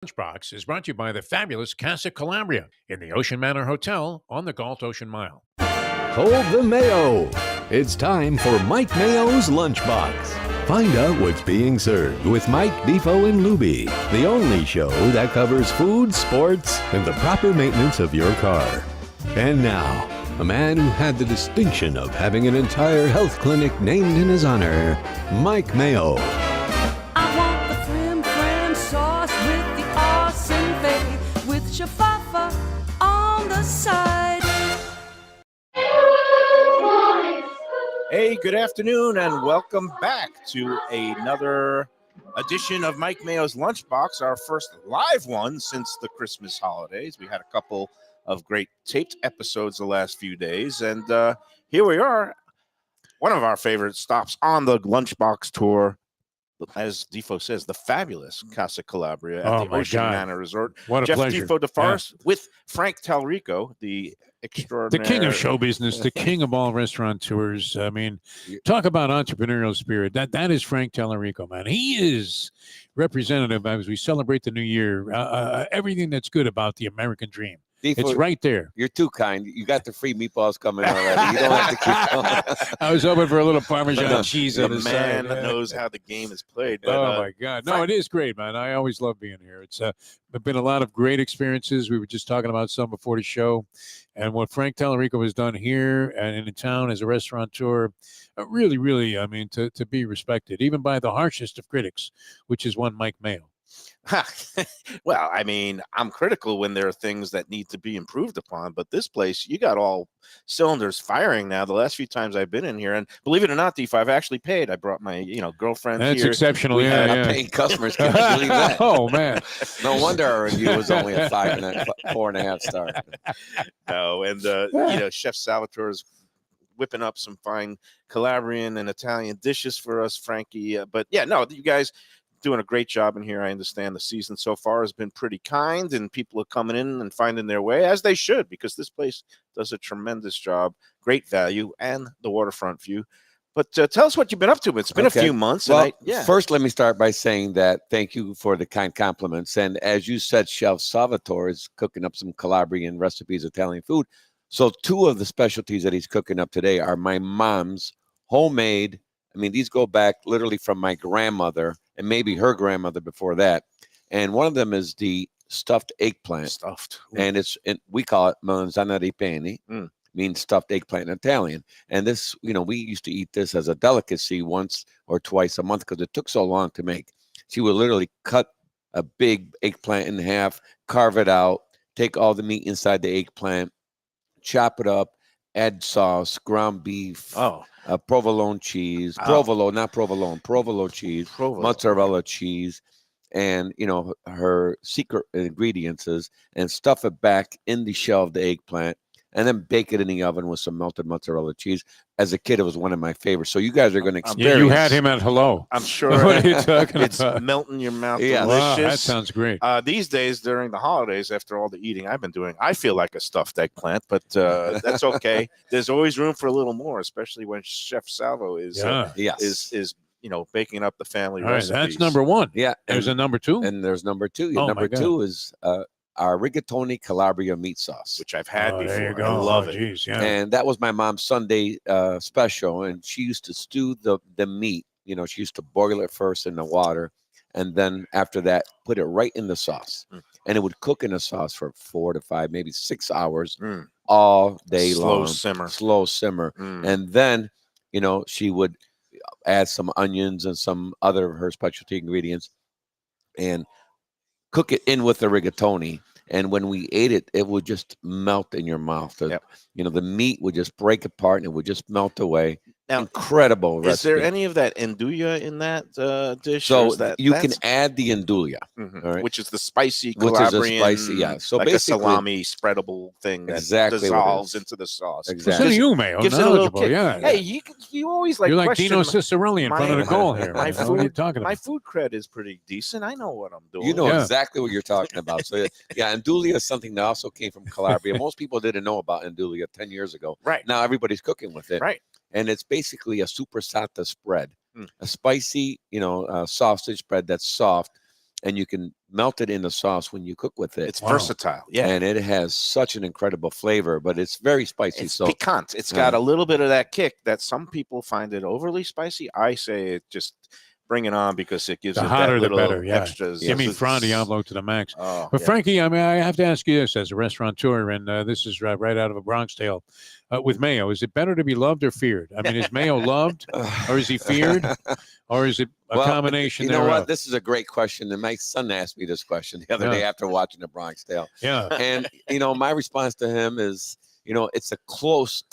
Lunchbox is brought to you by the fabulous Casa Calabria in the Ocean Manor Hotel on the Galt Ocean Mile. Hold the Mayo. It's time for Mike Mayo's Lunchbox. Find out what's being served with Mike, Defo and Lubie, the only show that covers food, sports, and the proper maintenance of your car. And now, a man who had the distinction of having an entire health clinic named in his honor, Mike Mayo. I want the flim flam sauce with the awesome fave with shafafa on the side. Hey, good afternoon, and welcome back to another edition of Mike Mayo's Lunchbox, our first live one since the Christmas holidays. We had a couple of great taped episodes the last few days, and here we are, one of our favorite stops on the Lunchbox tour, as Defo says, the fabulous Casa Calabria at the Ocean Manor Resort. What a Jeff pleasure. Defo DeForest with Frank Talrico, the extraordinary... The king of show business, the king of all restaurateurs. I mean, talk about entrepreneurial spirit. That is Frank Talrico, man. He is representative as we celebrate the new year. Everything that's good about the American dream. It's right there. You're too kind. You got the free meatballs coming already. You don't have to keep going. I was hoping for a little Parmesan cheese on the man side. knows how the game is played. But, Oh, my God. No, it is great, man. I always love being here. It's been a lot of great experiences. We were just talking about some before the show. And what Frank Talrico has done here and in town as a restaurateur, really, really, I mean, to be respected, even by the harshest of critics, which is one Mike Mayo. Well, I mean, I'm critical when there are things that need to be improved upon, but this place, you got all cylinders firing now. The last few times I've been in here, and believe it or not, Deef, I've actually paid. I brought my, girlfriend That's here. exceptional. Yeah. Paying customers. Can you believe that? Oh, man. No wonder our review was only a 4.5 star. No, and Chef Salvatore's whipping up some fine Calabrian and Italian dishes for us, Frankie. But yeah, no, you guys doing a great job in here. I understand the season so far has been pretty kind, and people are coming in and finding their way, as they should, because this place does a tremendous job, great value, and the waterfront view. But tell us what you've been up to. It's been a few months. Well, first, let me start by saying that thank you for the kind compliments. And as you said, Chef Salvatore is cooking up some Calabrian recipes, Italian food. So 2 of the specialties that he's cooking up today are my mom's homemade. I mean, these go back literally from my grandmother and maybe her grandmother before that. And one of them is the stuffed eggplant. Stuffed. And we call it melanzana ripieni, means stuffed eggplant in Italian. And this, we used to eat this as a delicacy once or twice a month because it took so long to make. She would literally cut a big eggplant in half, carve it out, take all the meat inside the eggplant, chop it up, add sauce, ground beef, provolone cheese, provolone cheese, mozzarella cheese, and her secret ingredients is, and stuff it back in the shell of the eggplant, and then bake it in the oven with some melted mozzarella cheese. As a kid, it was one of my favorites. So you guys are going to experience. You had him at hello. I'm sure. What are you talking it's about? melting your mouth. Yeah. Wow, delicious. that sounds great. These days, during the holidays, after all the eating I've been doing, I feel like a stuffed eggplant, but that's okay. There's always room for a little more, especially when Chef Salvo is baking up the family recipes. That's number 1. Yeah. There's a number 2. And there's number 2. Oh, number 2 is our rigatoni Calabria meat sauce, which I've had before. There you go. I love it. Geez, yeah. And that was my mom's Sunday special. And she used to stew the meat. She used to boil it first in the water. And then after that, put it right in the sauce. And it would cook in the sauce for 4 to 5, maybe 6 hours all day long. Slow simmer. And then, she would add some onions and some other of her specialty ingredients and cook it in with the rigatoni. And when we ate it, it would just melt in your mouth. The meat would just break apart and it would just melt away. Now, incredible recipe. Is there any of that andouille in that dish? So you can add the andouille, all right? Which is the spicy Calabrian, So like basically, a salami spreadable thing that dissolves into the sauce. Exactly. So you, Mayo, gives it a little kick. Yeah. Hey, you always You're like question Dino Cicerelli in front of the goal here. My what are you talking about? My food cred is pretty decent. I know what I'm doing. You know exactly what you're talking about. So andouille is something that also came from Calabria. Most people didn't know about andouille 10 years ago. Right. Now everybody's cooking with it. Right. And it's basically a supersata spread, a spicy, sausage spread that's soft. and you can melt it in the sauce when you cook with it. It's versatile. Yeah. And it has such an incredible flavor, but it's very spicy. It's so piquant. It's got a little bit of that kick that some people find it overly spicy. I say it just bring it on because it gives The it hotter, that the little better. Yeah. extras. Give me Franc Diablo to the max. Oh, But yeah. Frankie, I mean, I have to ask you this as a restaurateur, and this is right out of a Bronx tale. With Mayo, is it better to be loved or feared? I mean, is Mayo loved, or is he feared, or is it a combination? You know thereof? what? This is a great question, and my son asked me this question the other day after watching the Bronx Tale. Yeah. And my response to him is, it's a close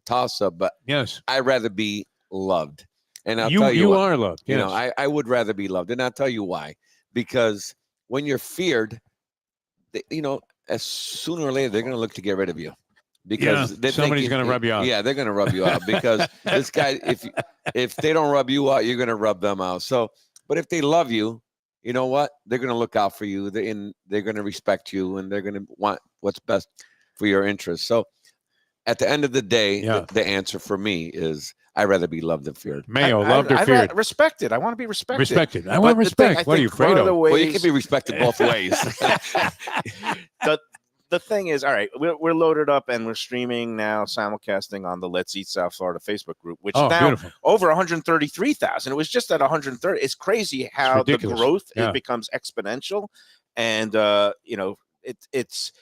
toss-up, but yes, I'd rather be loved. And I'll you tell you, you what, are loved. Yes. I would rather be loved, and I'll tell you why. Because when you're feared, as sooner or later they're going to look to get rid of you. Because somebody's going to rub you out. Yeah, they're going to rub you out because this guy, if they don't rub you out, you're going to rub them out. So, but if they love you, you know what? They're going to look out for you, and they're going to respect you, and they're going to want what's best for your interests. So, at the end of the day, the answer for me is I'd rather be loved than feared. Mayo, loved or feared? Respected. I want to be respected. Respected. I want respect. What are you afraid of? Well, you can be respected both ways. The thing is, all right, we're loaded up and we're streaming now, simulcasting on the Let's Eat South Florida Facebook group, which now beautiful. Over 133,000. It was just at 130. It's crazy how the growth it becomes exponential, and it's.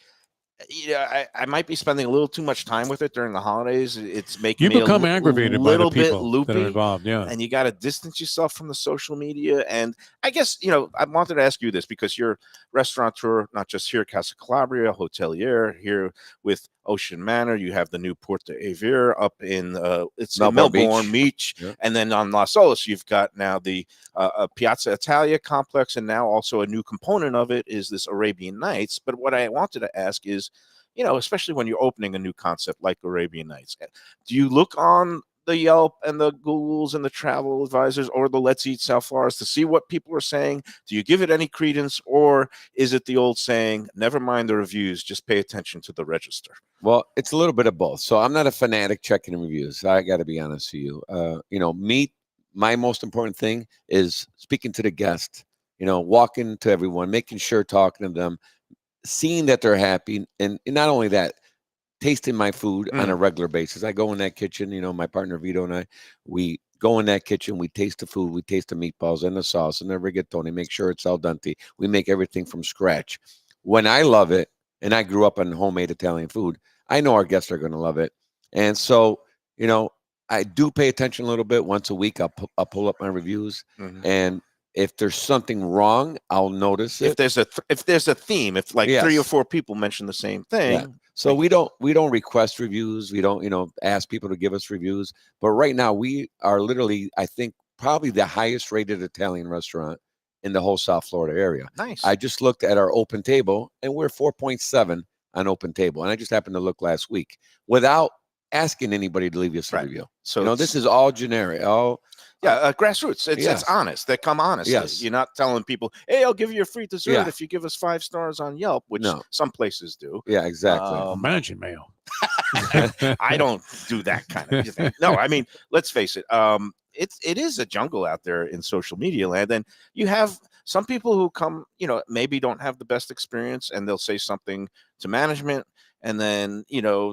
I might be spending a little too much time with it during the holidays. It's making me become aggravated by the people loopy, that are involved. Yeah, and you got to distance yourself from the social media. And I guess I wanted to ask you this because you're restaurateur, not just here at Casa Calabria, hotelier here with Ocean Manor. You have the new Porta Avir up in Melbourne Beach. Yeah. And then on Las Olas, you've got now the Piazza Italia complex, and now also a new component of it is this Arabian Nights. But what I wanted to ask is, especially when you're opening a new concept like Arabian Nights, do you look on the Yelp and the Googles and the travel advisors or the Let's Eat South Florida's to see what people are saying? Do you give it any credence, or is it the old saying, never mind the reviews, just pay attention to the register? Well, it's a little bit of both. So I'm not a fanatic checking reviews. I got to be honest with you. My most important thing is speaking to the guest, walking to everyone, making sure, talking to them, seeing that they're happy. And not only that, tasting my food on a regular basis. I go in that kitchen, my partner Vito and I, we go in that kitchen, we taste the food, we taste the meatballs and the sauce and the rigatoni, make sure it's al dente. We make everything from scratch. When I love it, and I grew up on homemade Italian food, I know our guests are going to love it. And so, I do pay attention a little bit. Once a week, I'll pull up my reviews. And if there's something wrong, I'll notice it. If there's a theme, if 3 or 4 people mention the same thing. Yeah. So we don't request reviews. We don't, ask people to give us reviews. But right now we are literally, I think, probably the highest rated Italian restaurant in the whole South Florida area. Nice. I just looked at our open table and we're 4.7 on open table. And I just happened to look last week without asking anybody to leave us a review. So this is all generic. Grassroots. It's honest. They come honestly. Yes. You're not telling people, hey, I'll give you a free dessert if you give us 5 stars on Yelp, which some places do. Yeah, exactly. Imagine, Mayo. I don't do that kind of thing. No, I mean, let's face it. It is a jungle out there in social media land. And you have some people who come, maybe don't have the best experience, and they'll say something to management, and then,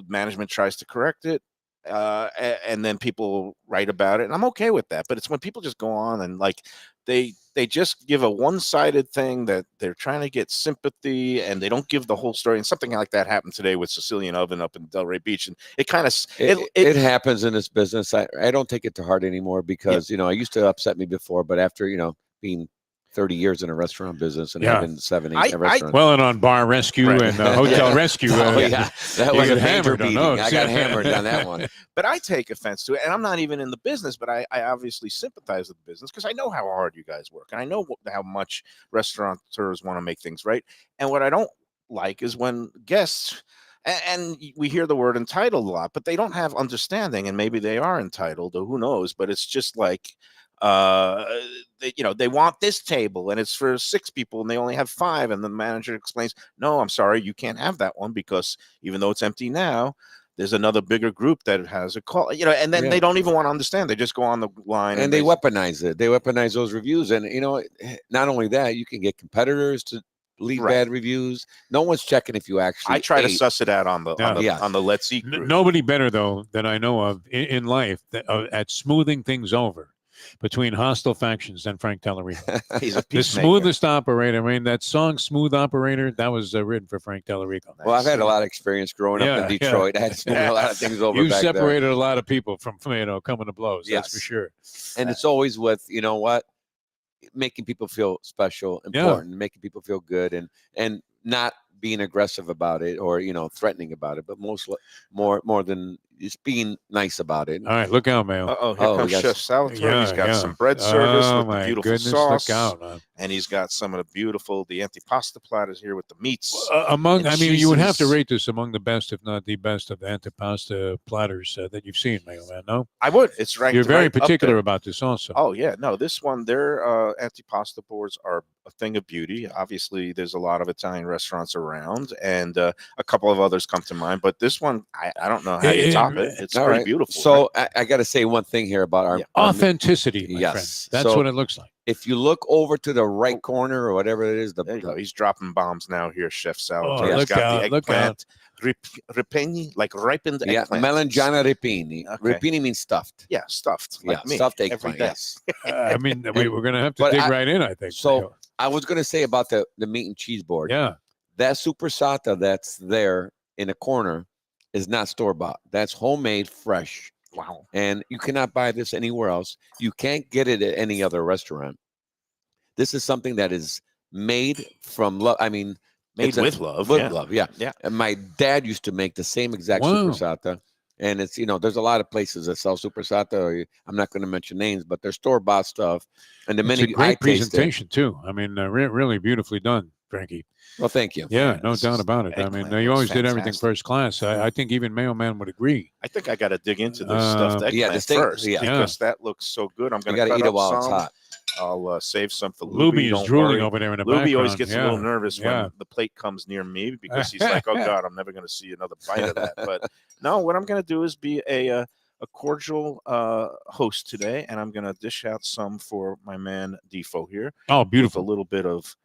management tries to correct it. And then people write about it, and I'm okay with that. But it's when people just go on and they just give a one-sided thing that they're trying to get sympathy, and they don't give the whole story. And something like that happened today with Sicilian Oven up in Delray Beach, and it kind of it happens in this business. I don't take it to heart anymore because it used to upset me before, but after being 30 years in a restaurant business and having 7, 8 restaurants. Well, and on bar rescue and hotel rescue. That was a major hammered beating. I got hammered on that one. But I take offense to it, and I'm not even in the business, but I obviously sympathize with the business because I know how hard you guys work, and I know how much restaurateurs want to make things right. And what I don't like is when guests, and we hear the word entitled a lot, but they don't have understanding, and maybe they are entitled, or who knows, but it's just like, they want this table and it's for 6 people and they only have 5, and the manager explains, no, I'm sorry, you can't have that one because even though it's empty now, there's another bigger group that has a call, and then they don't even want to understand. They just go on the line and they weaponize it. They weaponize those reviews, and not only that, you can get competitors to leave bad reviews. No one's checking if you actually. I try to suss it out on the Let's Eat group. Nobody better though than I know of in life at smoothing things over between hostile factions than Frank Tallarico. He's a The peacemaker. smoothest operator. I mean, that song "Smooth Operator" that was written for Frank Tallarico. Well, I've had a lot of experience growing up in Detroit. I had to smooth a lot of things over. You back separated there. a lot of people from coming to blows. That's for sure. And it's always with making people feel special, important, making people feel good, and not being aggressive about it or threatening about it, but more than just being nice about it. All right, look out, Mayo. Here comes Chef Salvatore. He's got some bread service with the beautiful sauce. Look out, man. And he's got some of the antipasta platters here with the meats. You would have to rate this among the best, if not the best, of the antipasta platters that you've seen, Mayo Man. No, I would. It's ranked. You're very right up particular there. about this, also. Oh yeah, no, this one, their antipasta boards are a thing of beauty. Obviously, there's a lot of Italian restaurants around, and a couple of others come to mind. But this one, I don't know how you top it. It's pretty beautiful. So I got to say one thing here about our authenticity. My friend. That's what it looks like. If you look over to the right corner or whatever it is, there you go. He's dropping bombs now here, Chef Salvatore. Oh, He's got the eggplant, look ripini, like ripened eggplant. melanzana ripini. Okay. Ripini means stuffed. Yeah, stuffed. Like me, stuffed every eggplant. day. Yes. We're going to have to dig right in, I think. So Mayo. I was going to say about the meat and cheese board. Yeah. That supersata that's there in a corner is not store-bought. That's homemade, fresh. Wow. And you cannot buy this anywhere else. You can't get it at any other restaurant. This is something that is made from love. I mean, made with love. With love, yeah. Yeah. And my dad used to make the same exact supersata. And it's, there's a lot of places that sell supersata. I'm not going to mention names, but they're store-bought stuff. And the minute it's a great presentation, too. I mean, really beautifully done, Frankie. Well, thank you. Yeah, no doubt about it. I mean, you always did everything first class. I think even Mayo Man would agree. I think I got to dig into this stuffed eggplant first because that looks so good. I'm going to eat it while it's hot. I'll save some for Lubie. Lubie is drooling over there in the background. Lubie always gets a little nervous when the plate comes near me because he's like, "Oh God, I'm never going to see another bite of that." But no, what I'm going to do is be a cordial host today, and I'm going to dish out some for my man Defo here. Oh, beautiful! With a little bit of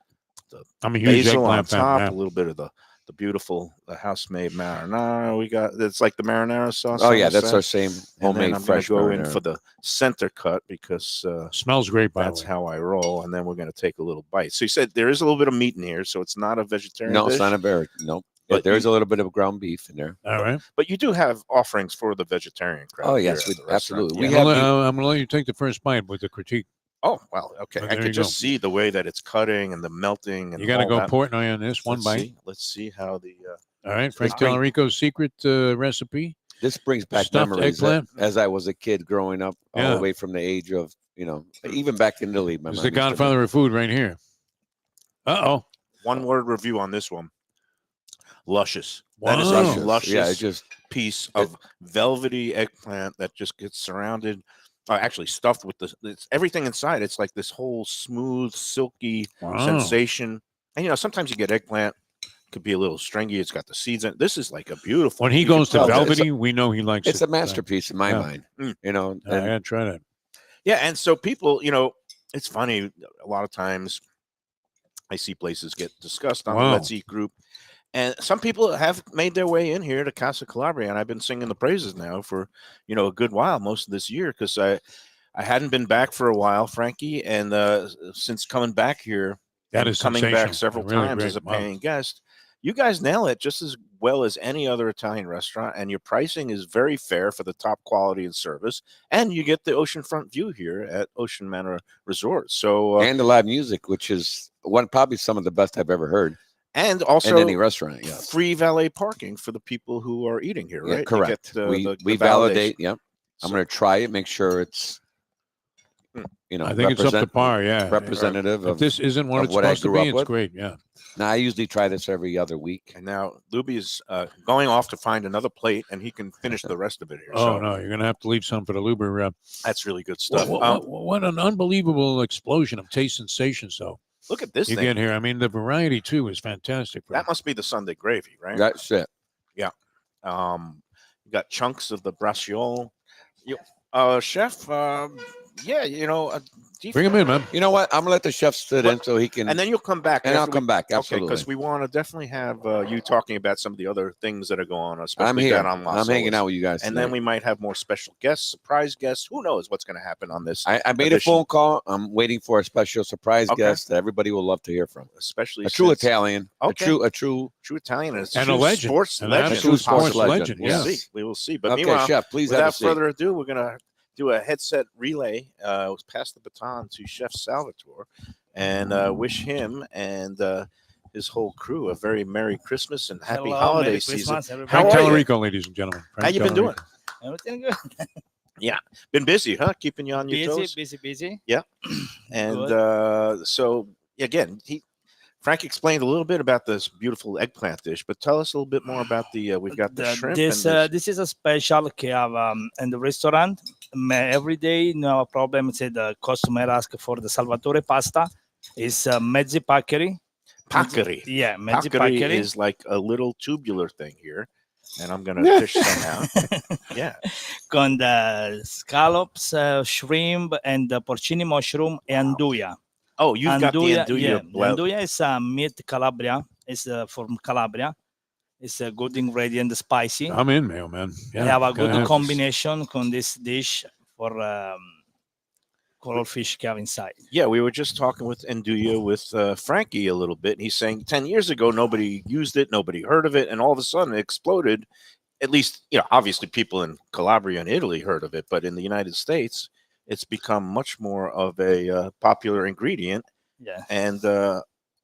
the I'm a huge basil on eggplant fan, top, man. a little bit of the beautiful house-made marinara. We got it's like the marinara sauce. Oh yeah, that's our same homemade I'm fresh go marinara. in for the center cut because smells great. By that's the way. how I roll, and then we're going to take a little bite. So you said there is a little bit of meat in here, so it's not a vegetarian. No, dish, it's not a bear. No, but there's a little bit of ground beef in there. All right, but you do have offerings for the vegetarian crowd. Oh yes, here we at the restaurant. absolutely. Yeah. I'm going to let you take the first bite with the critique. Oh well, okay. Oh, I there could you just go. see the way that it's cutting and the melting. And You got to all go that. Portnoy on this one Let's bite. see. Let's see how the. All right, Frank Let's bring- Tallarico's secret recipe. This brings back Stuffed memories eggplant. as I was a kid growing up, all the way from the age of even back in Italy. This is the godfather of food right here. One word review on this one. Luscious. Wow. That is a luscious Yeah, it just piece of velvety eggplant that just gets surrounded, actually stuffed with it's everything inside. It's like this whole smooth, silky sensation. And sometimes you get eggplant, could be a little stringy. It's got the seeds in it. This is like a beautiful. When he you goes can to tell velvety, we know he likes it's it. a masterpiece in my mind. I gotta try that. Yeah, and so people, it's funny. A lot of times, I see places get discussed on the Let's Eat group. And some people have made their way in here to Casa Calabria, and I've been singing the praises now for, a good while, most of this year, because I hadn't been back for a while, Frankie, and since coming back here, that is coming sensational. back several Really times great. as a paying guest, you guys nail it just as well as any other Italian restaurant, and your pricing is very fair for the top quality and service, and you get the oceanfront view here at Ocean Manor Resort. So and the live music, which is probably some of the best I've ever heard. And also in any restaurant, free valet parking for the people who are eating here, right? Yeah, correct. We validate. Yep. I'm going to try it, make sure it's, I think it's up to par. Yeah. Representative if this isn't what of it's what I supposed to grew be, up it's with. great. Yeah. Now I usually try this every other week. And now Lubie is going off to find another plate, and he can finish the rest of it here. Oh no, you're gonna have to leave some for the Luber. That's really good stuff. What an unbelievable explosion of taste sensations, though. Look at this you thing. get here. I mean, the variety too is fantastic. That must be the Sunday gravy, right? That's it. Yeah. You got chunks of the braciole. Chef, yeah, Bring him in, man. You know what? I'm gonna let the chef sit in so he can. and then you'll come back. and I'll after we- come back. Okay, Absolutely. because we want to definitely have you talking about some of the other things that are going on, especially I'm here. down on Las I'm hanging Olas. out with you guys. And then tonight. we might have more special guests, surprise guests. Who knows what's going to happen on this? I made a edition. phone call. I'm waiting for a special surprise Okay. guest that everybody will love to hear from. Especially A true since- Italian. Okay. A true. true Italian, and And a legend. sports An legend. absolute sports possibly. legend, We'll yes. see. We will see. But Okay, meanwhile, chef, please have a without seat. further ado, we're going to do a headset relay. Pass the baton to Chef Salvatore, and wish him and his whole crew a very Merry Christmas and Happy Hello, holiday Merry season. Christmas, everybody. How Frank are you? Tallarico, ladies and gentlemen. How you been doing? Everything good? Been busy, huh? Keeping you on your toes. Busy. And Good. so again, Frank explained a little bit about this beautiful eggplant dish, but tell us a little bit more about the. We've got the shrimp. This is a special we have in the restaurant. Every day, no problem. Say the customer ask for the Salvatore pasta. It's mezzi paccheri. Paccheri. Yeah, mezzi Paccheri paccheri. is like a little tubular thing here, and I'm gonna fish some out. Yeah. Con the scallops, shrimp, and the porcini mushroom and andouille. Oh, you've got the andouille. Yeah, andouille is meat Calabria. It's from Calabria. It's a good ingredient, spicy. I'm in, Mayo, man. We Yeah, have a gotta good have this. combination on this dish for coral fish we have inside. Yeah, we were just talking with andouille with Frankie a little bit, and he's saying 10 years ago nobody used it, nobody heard of it, and all of a sudden it exploded. At least, obviously people in Calabria and Italy heard of it, but in the United States, it's become much more of a popular ingredient. Yeah. And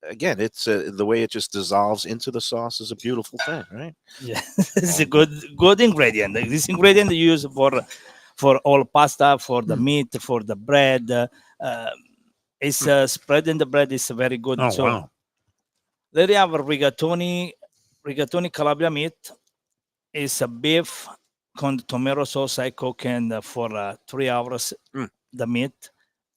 again, it's the way it just dissolves into the sauce is a beautiful thing, right? Yeah, it's a good ingredient. This ingredient you use for all pasta, for the meat, for the bread. It's spread in the bread is very good. Oh, so wow. there you have a rigatoni Calabria meat. It's a beef con tomato sauce. I cook for 3 hours. The meat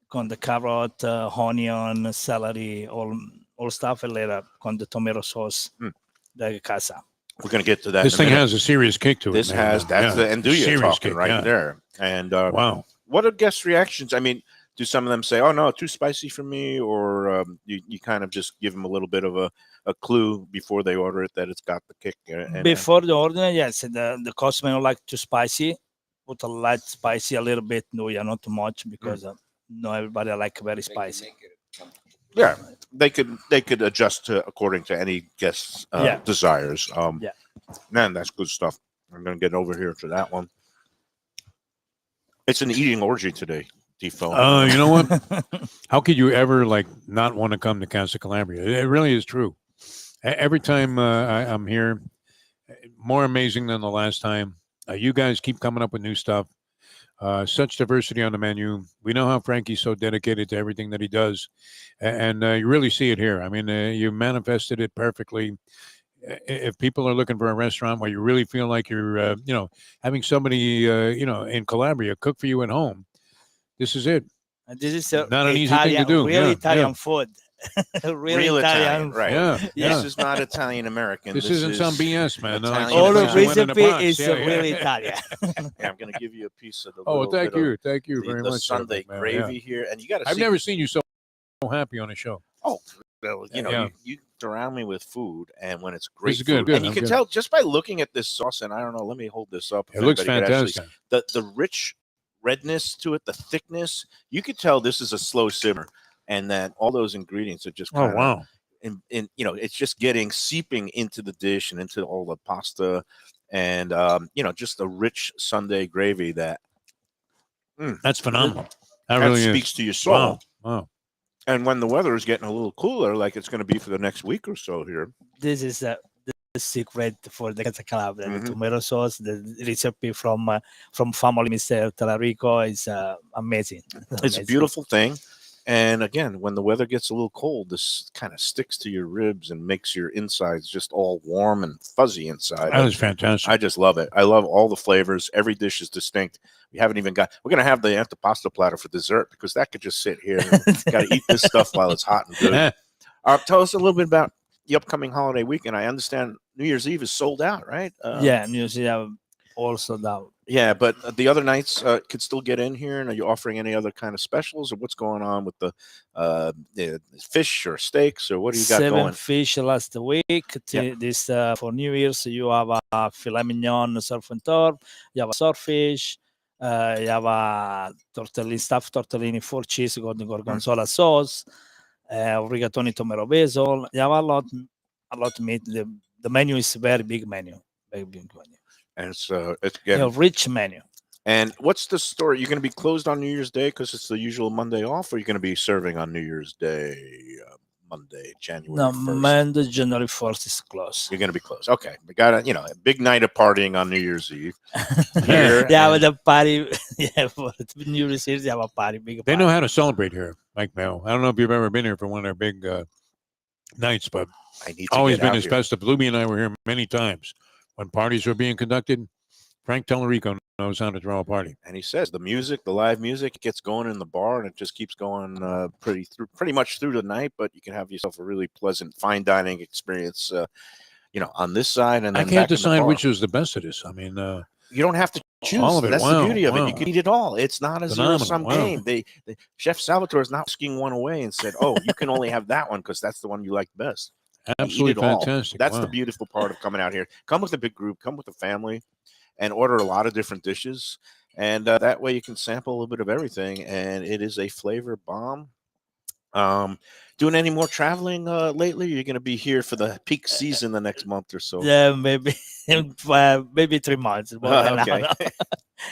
con the carrot, onion, celery, all stuff, and later con the tomato sauce. The casa. We're going to get to that. This in a thing minute. has a serious kick to it. This man. has that's Yeah. the andouille Serious talking kick, right yeah. there. And Wow. what are guest reactions? I mean, do some of them say, "Oh no, too spicy for me," or you kind of just give them a little bit of a clue before they order it that it's got the kick? Before the order, yes, the customer don't like too spicy. Put a light spicy, a little bit, no, yeah, not too much because not everybody like very spicy. Yeah, they could adjust according to any guest's desires. Yeah. Man, that's good stuff. I'm gonna get over here to that one. It's an eating orgy today, Defo. You know what? How could you ever not want to come to Casa Calabria? It really is true. Every time I'm here, more amazing than the last time. You guys keep coming up with new stuff. Such diversity on the menu. We know how Frankie's so dedicated to everything that he does, and you really see it here. I mean, you manifested it perfectly. If people are looking for a restaurant where you really feel like you're, having somebody, in Calabria cook for you at home, this is it. And this is Not an easy thing to do. Real Yeah, Italian yeah. food. Real Italian, right? Yeah, Yeah. This is not Italian American. This isn't some BS, man. No, Italian it's All like of you went in a recipe box. is Yeah, yeah. really Italian. Yeah, I'm going to give you a piece of the. Oh, little thank bit of thank you the, very the much, sir, Sunday man. gravy Yeah. here, and you got to. I've never seen you so happy on a show. Oh, well, Yeah. you surround me with food, and when it's great This is good, food, good, and you I'm can good. tell just by looking at this sauce. And I don't know. Let me hold this up. if It looks anybody could actually fantastic. the rich redness to it, the thickness. You could tell this is a slow simmer, and that all those ingredients are just. Oh, Kinda, wow. and it's just seeping into the dish and into all the pasta, and just the rich Sunday gravy that That's phenomenal. That that really speaks is. to your soul. Wow. Wow. And when the weather is getting a little cooler, like it's going to be for the next week or so here, This is the secret for the Casa Calabria. Mhm. The tomato sauce, the recipe from family Mr. Tallarico is amazing. it's a Amazing. beautiful thing. And again, when the weather gets a little cold, this kind of sticks to your ribs and makes your insides just all warm and fuzzy inside. That is fantastic. I just love it. I love all the flavors. Every dish is distinct. We haven't even got. We're gonna have the antipasta platter for dessert because that could just sit here. Got to eat this stuff while it's hot and good. Tell us a little bit about the upcoming holiday weekend. I understand New Year's Eve is sold out, right? Yeah, you see, also that. Yeah, but the other nights could still get in here. And are you offering any other kind of specials, or what's going on with the fish or steaks, or what do you got 7 going? fish last week. This for New Year's, you have a filet mignon surf and turf. You have a swordfish. You have a stuffed tortellini, 4 cheese with the gorgonzola sauce. Rigatoni tomato basil. You have a lot of meat. The menu is very big menu. Very big menu. And it's again, You know, rich menu. And what's the story? You're going to be closed on New Year's Day because it's the usual Monday off, or you're going to be serving on New Year's Day, Monday, January 1st? Monday, January 1st is closed. You're going to be closed. Okay. We got a big night of partying on New Year's Eve. Here, yeah, with a party. Yeah, for New Year's Eve, they have a party. Big They party. know how to celebrate here, Mike Mayo. I don't know if you've ever been here for one of their big nights, but I need to always get been out as here. festive. Lubie and I were here many times when parties were being conducted. Frank Tellerico knows how to throw a party. And he says the live music gets going in the bar, and it just keeps going pretty much through the night. But you can have yourself a really pleasant fine dining experience, on this side. And I then can't back in the decide bar. which is the best of this. I mean, You don't have to choose. all of it. That's Wow, the beauty of it. wow. You can eat it all. It's not a Phenomenal. zero-sum Wow. game. The Chef Salvatore is not whisking one away and said, "Oh, you can only have that one because that's the one you like best." Absolutely it all. fantastic. That's Wow. the beautiful part of coming out here. Come with a big group. Come with a family, and order a lot of different dishes. And that way you can sample a little bit of everything. And it is a flavor bomb. Doing any more traveling lately? You're going to be here for the peak season the next month or so. Yeah, maybe 3 months. But Okay.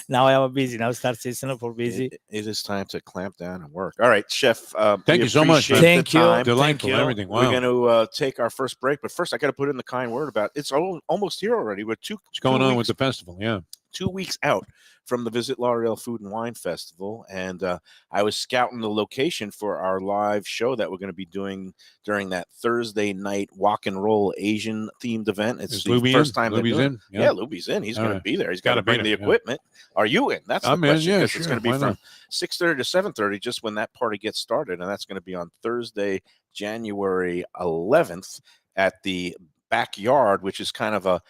now I am busy. Now start season for busy. It is time to clamp down and work. All right, Chef. Thank we you so much, appreciate man. the Thank you. time. Delightful, Thank you. everything. Wow. We're going to take our first break, but first I got to put in the kind word about it's almost here already. We're What's going on with the festival? Yeah. 2 weeks out from the Visit Lauderdale Food and Wine Festival, and I was scouting the location for our live show that we're going to be doing during that Thursday night walk and roll Asian themed event. It's Is the Lubie first in? time they're Lubie's doing in? it. Yeah. Yeah, Lubie's in. He's All going right. to be there. He's got to Gotta be bring the there, yeah. equipment. Are you in? That's the I'm in, question. yeah, Because sure. it's going to be Why from not? 6:30 to 7:30, just when that party gets started, and that's going to be on Thursday, January 11th, at the Backyard, which is kind of a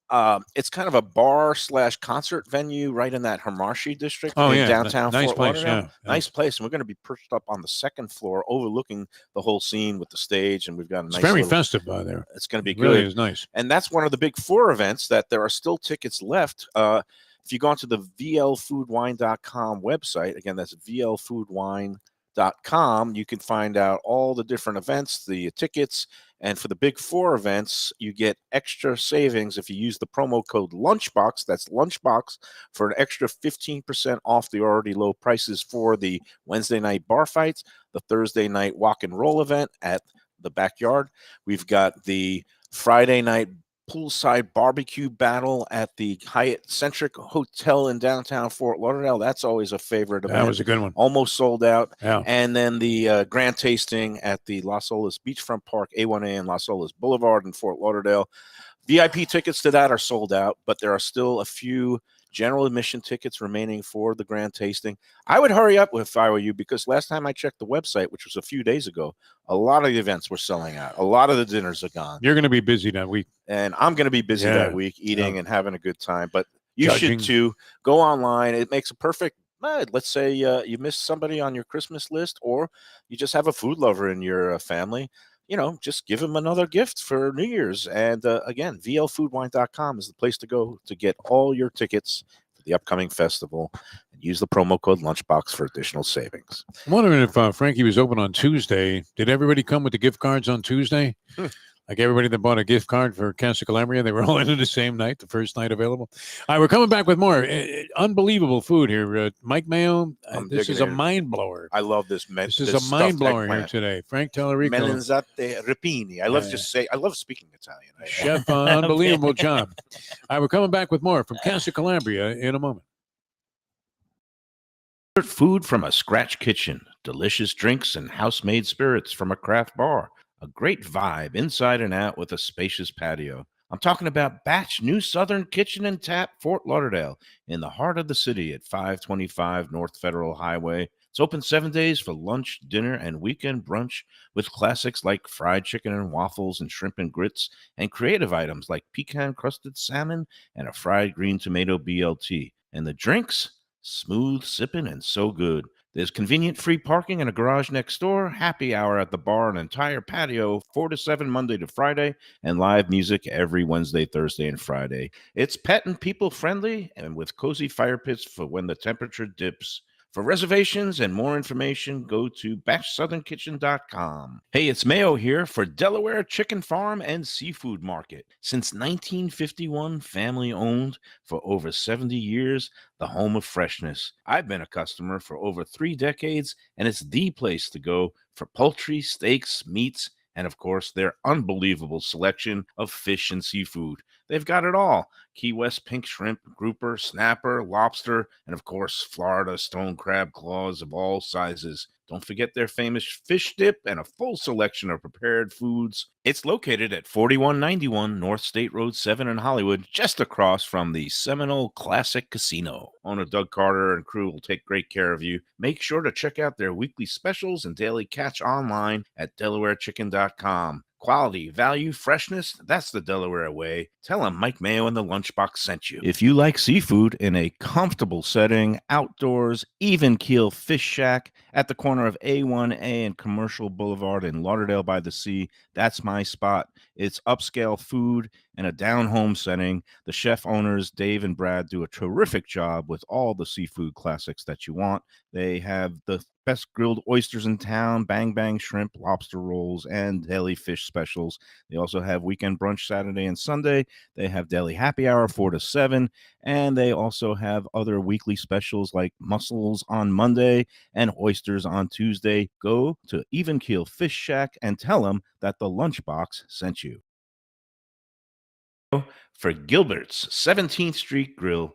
bar / concert venue right in that Himarshi district Oh, in yeah. downtown Nice Fort place. Lauderdale. Yeah. Nice place. And we're going to be perched up on the second floor overlooking the whole scene with the stage. And we've got a It's nice very little, festive by there. it's going to be It really good. is nice. And that's one of the big 4 events that there are still tickets left. If you go onto the vlfoodwine.com website, again, that's vlfoodwine.com, you can find out all the different events, the tickets. And for the big 4 events, you get extra savings if you use the promo code Lunchbox. That's Lunchbox for an extra 15% off the already low prices for the Wednesday night bar fights, the Thursday night walk and roll event at the Backyard. We've got the Friday night poolside barbecue battle at the Hyatt Centric Hotel in downtown Fort Lauderdale. That's always a favorite event. That was a good one. Almost sold out. Yeah. And then the grand tasting at the Las Olas Beachfront Park, A1A and Las Olas Boulevard in Fort Lauderdale. VIP tickets to that are sold out, but there are still a few general admission tickets remaining for the grand tasting. I would hurry up if I were you, because last time I checked the website, which was a few days ago, a lot of the events were selling out. A lot of the dinners are gone. You're going to be busy that week. And I'm going to be busy Yeah. that week eating and having a good time. But you Judging. should too. Go online. It makes a perfect, let's say you missed somebody on your Christmas list, or you just have a food lover in your family. Just give them another gift for New Year's. And again, vlfoodwine.com is the place to go to get all your tickets for the upcoming festival. And use the promo code Lunchbox for additional savings. I'm wondering if Frankie was open on Tuesday. Did everybody come with the gift cards on Tuesday? Like everybody that bought a gift card for Casa Calabria, they were all in the same night, the first night available. All right, we're coming back with more unbelievable food here. Mike Mayo, I'm this is a digging in. mind blower. I love this. This is a mind blower here today. Frank Tellerico, Melanzane Rapini. I love I love speaking Italian. chef, unbelievable job. All right, we're coming back with more from Casa Calabria in a moment. Food from a scratch kitchen, delicious drinks and house-made spirits from a craft bar, a great vibe inside and out with a spacious patio. I'm talking about Batch New Southern Kitchen and Tap, Fort Lauderdale, in the heart of the city at 525 North Federal Highway. It's open 7 days for lunch, dinner, and weekend brunch with classics like fried chicken and waffles and shrimp and grits, and creative items like pecan-crusted salmon and a fried green tomato BLT. And the drinks? Smooth sipping and so good. There's convenient free parking and a garage next door, happy hour at the bar, an entire patio, 4 to 7 Monday to Friday, and live music every Wednesday, Thursday, and Friday. It's pet and people friendly and with cozy fire pits for when the temperature dips. For reservations and more information, go to BashSouthernKitchen.com. Hey, it's Mayo here for Delaware Chicken Farm and Seafood Market. Since 1951, family owned for over 70 years, the home of freshness. I've been a customer for over 3 decades, and it's the place to go for poultry, steaks, meats, and of course, their unbelievable selection of fish and seafood. They've got it all. Key West pink shrimp, grouper, snapper, lobster, and of course, Florida stone crab claws of all sizes. Don't forget their famous fish dip and a full selection of prepared foods. It's located at 4191 North State Road 7 in Hollywood, just across from the Seminole Classic Casino. Owner Doug Carter and crew will take great care of you. Make sure to check out their weekly specials and daily catch online at DelawareChicken.com. Quality, value, freshness, that's the Delaware way. Tell them Mike Mayo and the Lunchbox sent you. If you like seafood in a comfortable setting, outdoors, even keel fish shack at the corner of A1A and Commercial Boulevard in Lauderdale by the Sea, that's my spot. It's upscale food in a down-home setting. The chef owners, Dave and Brad, do a terrific job with all the seafood classics that you want. They have the best grilled oysters in town, bang bang shrimp, lobster rolls, and deli fish specials. They also have weekend brunch Saturday and Sunday. They have deli happy hour 4 to 7, and they also have other weekly specials like mussels on Monday and oysters on Tuesday. Go to Even Keel Fish Shack and tell them that the Lunchbox sent you. For Gilbert's 17th Street Grill.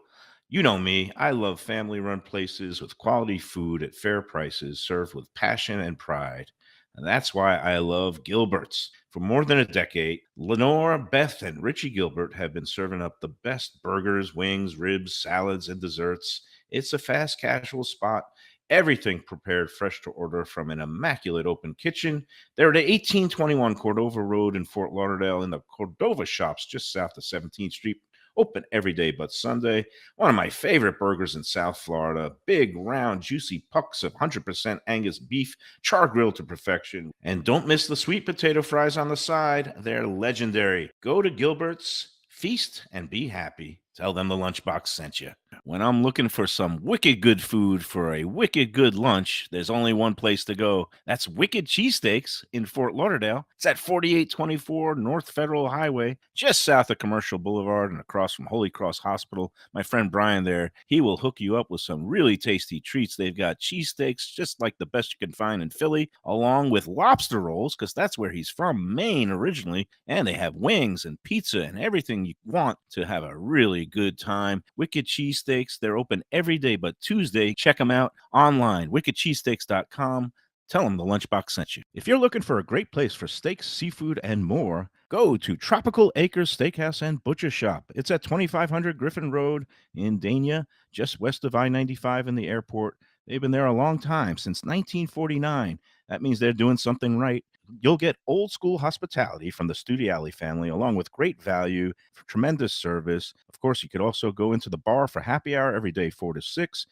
You know me, I love family-run places with quality food at fair prices served with passion and pride. And that's why I love Gilbert's. For more than a decade, Lenore, Beth, and Richie Gilbert have been serving up the best burgers, wings, ribs, salads, and desserts. It's a fast casual spot. Everything prepared fresh to order from an immaculate open kitchen. They're at 1821 Cordova Road in Fort Lauderdale in the Cordova Shops just south of 17th Street. Open every day but Sunday. One of my favorite burgers in South Florida. Big, round, juicy pucks of 100% Angus beef, char grilled to perfection. And don't miss the sweet potato fries on the side. They're legendary. Go to Gilbert's, feast, and be happy. Tell them the Lunchbox sent you. When I'm looking for some wicked good food for a wicked good lunch, there's only one place to go. That's Wicked Cheesesteaks in Fort Lauderdale. It's at 4824 North Federal Highway, just south of Commercial Boulevard and across from Holy Cross Hospital. My friend Brian there, he will hook you up with some really tasty treats. They've got cheesesteaks, just like the best you can find in Philly, along with lobster rolls, because that's where he's from, Maine originally. And they have wings and pizza and everything you want to have a really good time. Wicked Cheesesteaks, they're open every day but Tuesday. Check them out online, wickedcheesesteaks.com. Tell them the Lunchbox sent you. If you're looking for a great place for steaks, seafood, and more, go to Tropical Acres Steakhouse and Butcher Shop. It's at 2500 Griffin Road in Dania, just west of I-95 in the airport. They've been there a long time, since 1949. That means they're doing something right. You'll get old school hospitality from the Studiali family, along with great value, for tremendous service. Of course, you could also go into the bar for happy hour every day, 4 to 6.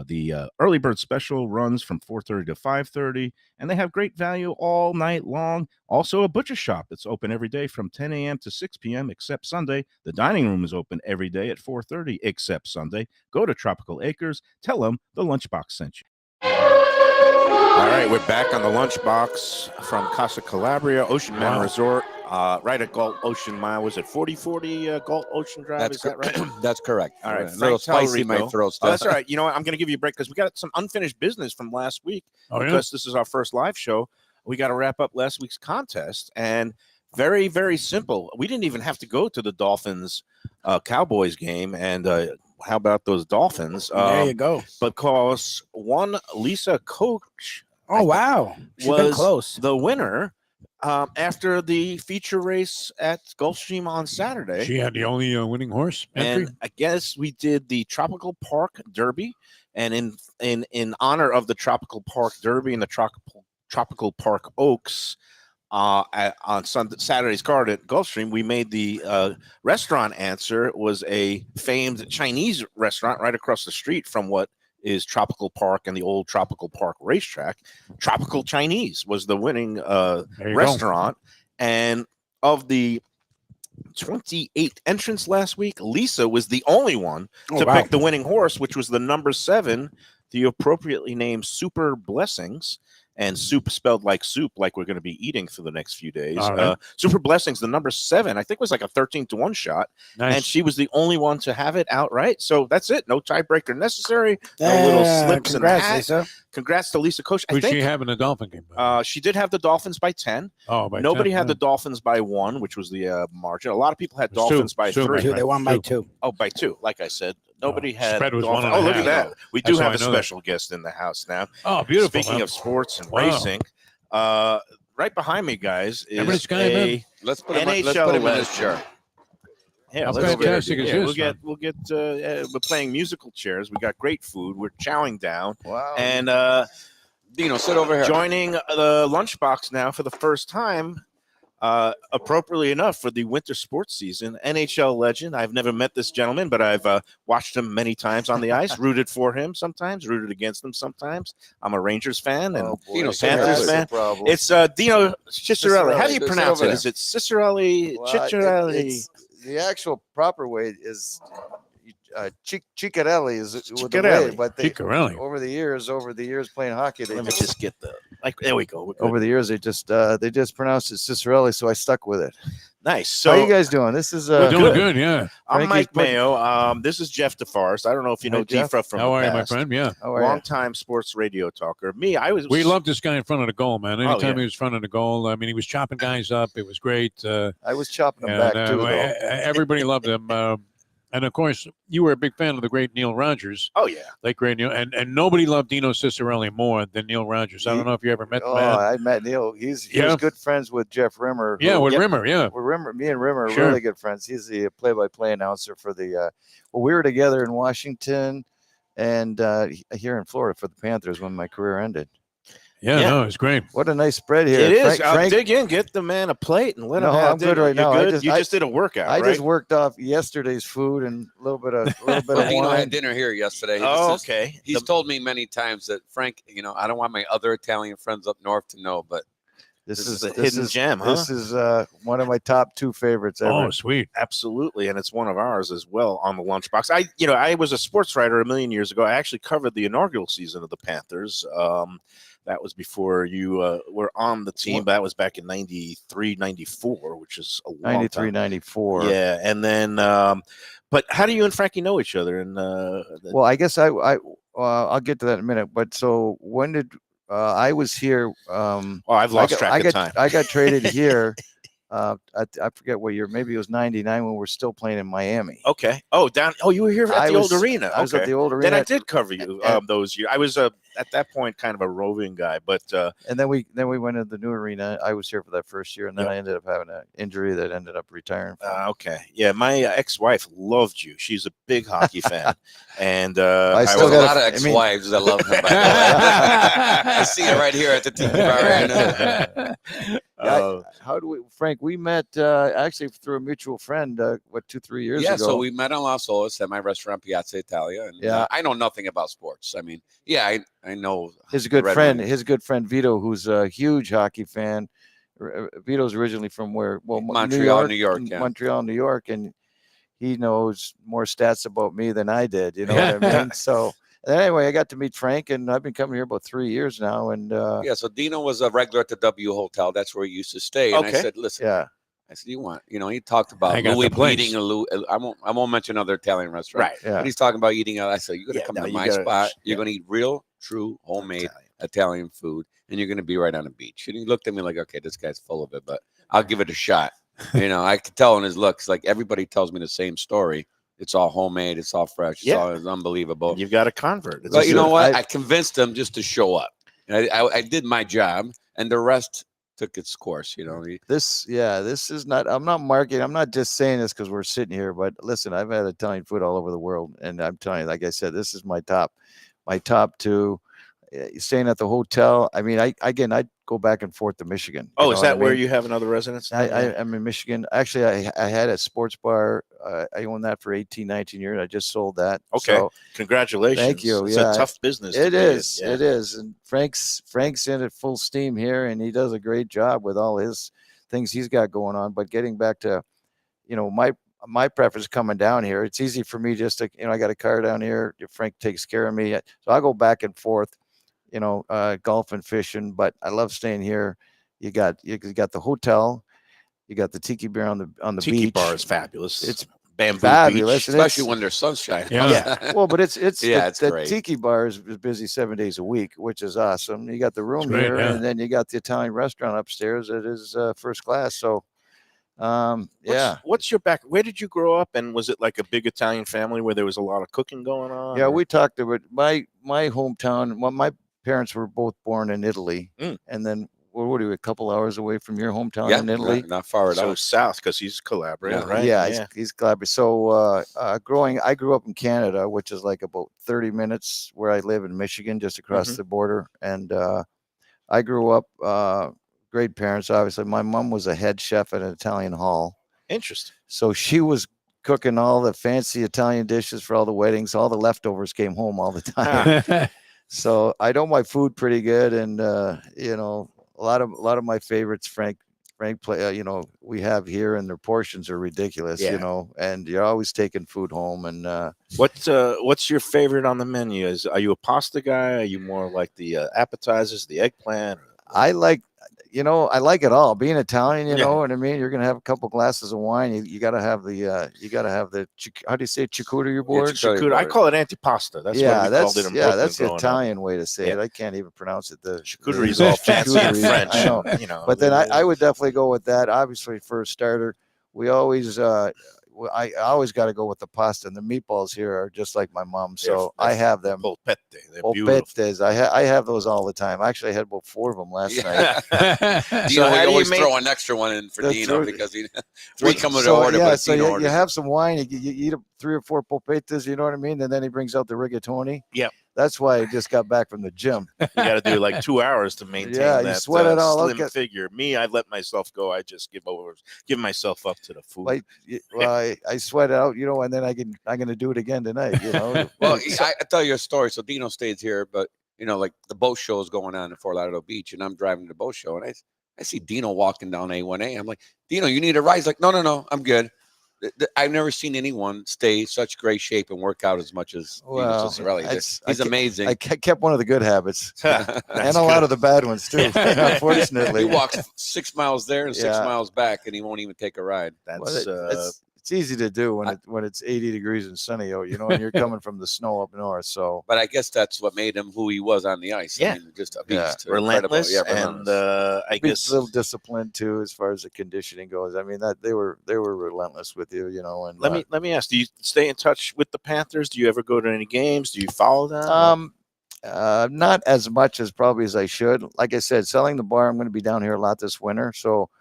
The early bird special runs from 4:30 to 5:30, and they have great value all night long. Also, a butcher shop that's open every day from 10 a.m. to 6 p.m. except Sunday. The dining room is open every day at 4:30 except Sunday. Go to Tropical Acres. Tell them the Lunchbox sent you. All right, we're back on the Lunchbox from Casa Calabria, Ocean Manor Resort, right at Galt Ocean Mile. Was it 4040 Galt Ocean Drive? Is that right? That's correct. All right, A little spicy in my throat still. That's all right. You know what? I'm going to give you a break because we got some unfinished business from last week. Because this is our first live show. We got to wrap up last week's contest, and very, very simple. We didn't even have to go to the Dolphins Cowboys game, and how about those Dolphins? There you go. Because one Lisa Coach, oh wow, she's been close. The winner after the feature race at Gulfstream on Saturday. She had the only winning horse entry. And I guess we did the Tropical Park Derby, And in honor of the Tropical Park Derby and the Tropical Park Oaks, on Saturday's card at Gulfstream, we made the restaurant answer. It was a famed Chinese restaurant right across the street from what is Tropical Park and the old Tropical Park racetrack. Tropical Chinese was the winning restaurant. And of the 28 entrants last week, Lisa was the only one to pick the winning horse, which was the number 7, the appropriately named Super Blessings. And soup spelled like soup, like we're going to be eating for the next few days. Right. Super Blessings, the number 7, I think was like a 13-1 shot. Nice. And she was the only one to have it outright. So that's it. No tiebreaker necessary. No little slips in the hat. Lisa. Congrats to Lisa Koch. Who's she having a Dolphin game? She did have the Dolphins by 10. Oh, by Nobody 10, had yeah. the Dolphins by 1, which was the margin. A lot of people had It was Dolphins two. by Two, 3. They won by 2. Oh, by 2. Like I said, nobody had. spread was Dolphins. 1.5. Oh, look at that. We do That's have how a I know that. special guest in the house now. Oh, beautiful. Speaking man. of sports and Wow. racing, right behind me, guys, Remember this is guy, man? Let's put him in this NHL chair. Yeah, How let's get- fantastic is yeah, this, we'll get. We're playing musical chairs. We got great food. We're chowing down, Wow. and Dino, sit over here. joining the lunchbox now for the first time. Appropriately enough for the winter sports season, NHL legend. I've never met this gentleman, but I've watched him many times on the ice, rooted for him sometimes, rooted against him sometimes. I'm a Rangers fan and Dino, Panthers fan. It's Dino Ciccarelli. How do you Just pronounce over it? there. Is it Ciccarelli? Ciccarelli? The actual proper way is Ciccarelli is with the Ciccarelli. way, but they, Ciccarelli. over the years playing hockey, they Let me just, just get the there we go. We're good. over the years they just pronounced it Cicerelli, so I stuck with it. Nice. So How you guys doing? This is We're doing good. good, yeah. I'm Frankie's Mike putting- Mayo. This is Jeff DeForest. I don't know if you Hi, know Jeff. Defra from How the are you, my past. friend? Yeah. How are you? Long-time sports radio talker. Me, I was. We loved this guy in front of the goal, man. Anytime yeah. he was in front of the goal, I mean, he was chopping guys up. It was great. I was chopping them And, back too, though. everybody loved him. And of course, you were a big fan of the great Neil Rogers, Oh yeah. late great Neil, and nobody loved Dino Ciccarelli more than Neil Rogers. I don't know if you ever met the Oh, man. I met Neil. He Yeah. was good friends with Jeff Rimmer. Yeah, with Yep. Rimmer, yeah. Me and Rimmer are Sure. really good friends. He's the play-by-play announcer for the. Well, we were together in Washington, and here in Florida for the Panthers when my career ended. Yeah, Yeah. no, it's great. What a nice spread here. It is. Frank, Dig in. Get the man a plate and let him No, have I'm good right You're now. Good? You just did a workout, I right? just worked off yesterday's food and a little bit of Dino had wine. dinner here yesterday. Oh, This is- okay. He's told me many times that Frank, I don't want my other Italian friends up north to know, but This is is a hidden gem, huh? This is one of my top 2 favorites ever. Oh, sweet. Absolutely, and it's one of ours as well on the lunchbox. I was a sports writer a million years ago. I actually covered the inaugural season of the Panthers. That was before you were on the team. That was back in 93, 94, which is a long 93, time. 94. Yeah, and then, but how do you and Frankie know each other? And Well, I guess I'll get to that in a minute. But so when did I was here? I've lost track of time. I got traded here. I forget what year. Maybe it was '99 when we were still playing in Miami. Okay. Oh, you were here at the old arena. I was at Okay. the old arena. Then I did cover you those years. I was at that point kind of a roving guy, but And then we went to the new arena. I was here for that first year, and then Yep. I ended up having an injury that ended up retiring. okay. Yeah, my ex-wife loved you. She's a big hockey fan, and I there's still a gotta- lot of I mean- ex-wives that love him. By the way. I see it right here at the TV bar. How do we, Frank? We met actually through a mutual friend. 2-3 years Yeah, ago? so we met on Las Olas at my restaurant Piazza Italia, and Yeah. I know nothing about sports. I mean, yeah, I know his good Red friend, Wings. his good friend Vito, who's a huge hockey fan. Vito's originally from where? Well, Montreal, New York, yeah. Montreal, New York, and he knows more stats about me than I did. You know what I mean? So anyway, I got to meet Frank, and I've been coming here about 3 years now. And Yeah, so Dino was a regular at the W Hotel. That's where he used to stay. And Okay. I said, listen, yeah, I said, he talked about I got Louis the place. eating I won't mention other Italian restaurants. right. yeah. But he's talking about eating out. I said, you're gonna Yeah, come no, to you my gotta- spot. You're yeah. gonna eat real, true, homemade Italian food, and you're gonna be right on the beach. And he looked at me like, okay, this guy's full of it, but I'll give it a shot. I could tell in his looks, like everybody tells me the same story. It's all homemade. It's all fresh. It's unbelievable. You've got a convert. It's But a you know good- what? I convinced them just to show up. And I did my job, and the rest took its course. This is not. I'm not marketing. I'm not just saying this because we're sitting here. But listen, I've had Italian food all over the world, and I'm telling you, like I said, this is my top. my top two. Staying at the hotel. I mean, I'd go back and forth to Michigan. Oh, know is what I that where mean? you have another residence? now? I'm in Michigan. Actually, I had a sports bar. I owned that for 18, 19 years. I just sold that. Okay. So, Congratulations. thank you. It's Yeah, a tough business. it to is. Be in. It is. And Frank's in it full steam here, and he does a great job with all his things he's got going on. But getting back to, my preference coming down here, it's easy for me just to, I got a car down here. Frank takes care of me. So I go back and forth, golf and fishing, but I love staying here. You got the hotel, you got the tiki bar on the Tiki beach. bar is fabulous. It's Bamboo fabulous, Beach. and Especially when there's sunshine. Yeah. well, but it's Yeah, it's the great. tiki bar is busy 7 days a week, which is awesome. You got the room great, here, yeah. and then you got the Italian restaurant upstairs. It is first class. So, yeah. What's your back? Where did you grow up? And was it like a big Italian family where there was a lot of cooking going on? Yeah, or- we talked about my hometown. Well, my parents were both born in Italy, and then what are we, a couple hours away from your hometown Yeah, in Italy? not far at So all. south, because he's Calabria, Yeah. right? Yeah, he's Calabria. So I grew up in Canada, which is like about 30 minutes where I live in Michigan, just across the border. And I grew up great parents. Obviously, my mom was a head chef at an Italian hall, Interesting. so she was cooking all the fancy Italian dishes for all the weddings. All the leftovers came home all the time. So I know my food pretty good, and a lot of my favorites, Frank play. We have here, and their portions are ridiculous. Yeah. And you're always taking food home. And What's your favorite on the menu? Are you a pasta guy? Are you more like the appetizers, the eggplant? I like it all. Being Italian, you Yeah. know what I mean. You're gonna have a couple glasses of wine. You gotta have the how do you say charcuterie board? charcuterie. I call it antipasto. That's what we called it in Brooklyn that's the growing up. Italian way to say Yeah. it. I can't even pronounce it. The Charcuterie is all fancy and charcuterie, French. I know. and, But then I would definitely go with that. Obviously, for a starter, we always I always got to go with the pasta, and the meatballs here are just like my mom. So I have them. polpette. They're beautiful. Polpettes. I have those all the time. Actually, I had about 4 of them last night. Dino, how we do you always make- throw an extra one in for That's Dino right. because we come with So, order, yeah, but so Dino you orders. have some wine, you eat 3 or 4 polpettas, you know what I mean? And then he brings out the rigatoni. Yep. That's why I just got back from the gym. You got to do like 2 hours to maintain Yeah, you that sweat it all out, slim figure. Me, I let myself go. I just give myself up to the food. I sweat out, and then I'm going to do it again tonight, Well, I tell you a story. So Dino stays here, but like the boat show is going on in Fort Lauderdale Beach, and I'm driving to the boat show, and I see Dino walking down A1A. I'm like, Dino, you need a ride? He's like, no, I'm good. I've never seen anyone stay such great shape and work out as much as Dino Ciccarelli. He's amazing. I kept one of the good habits and a lot of the bad ones too. Unfortunately, He walks 6 miles there and 6 Yeah. miles back, and he won't even take a ride. That's it's easy to do when it's 80 degrees and sunny out, and you're coming from the snow up north. So, But I guess that's what made him who he was on the ice. Yeah. I mean, just a Yeah. beast. relentless, Incredible. Yeah, and relentless. I a guess little disciplined too, as far as the conditioning goes. I mean, that they were relentless with you, And let me ask: do you stay in touch with the Panthers? Do you ever go to any games? Do you follow them? Not as much as probably as I should. Like I said, selling the bar, I'm going to be down here a lot this winter. So,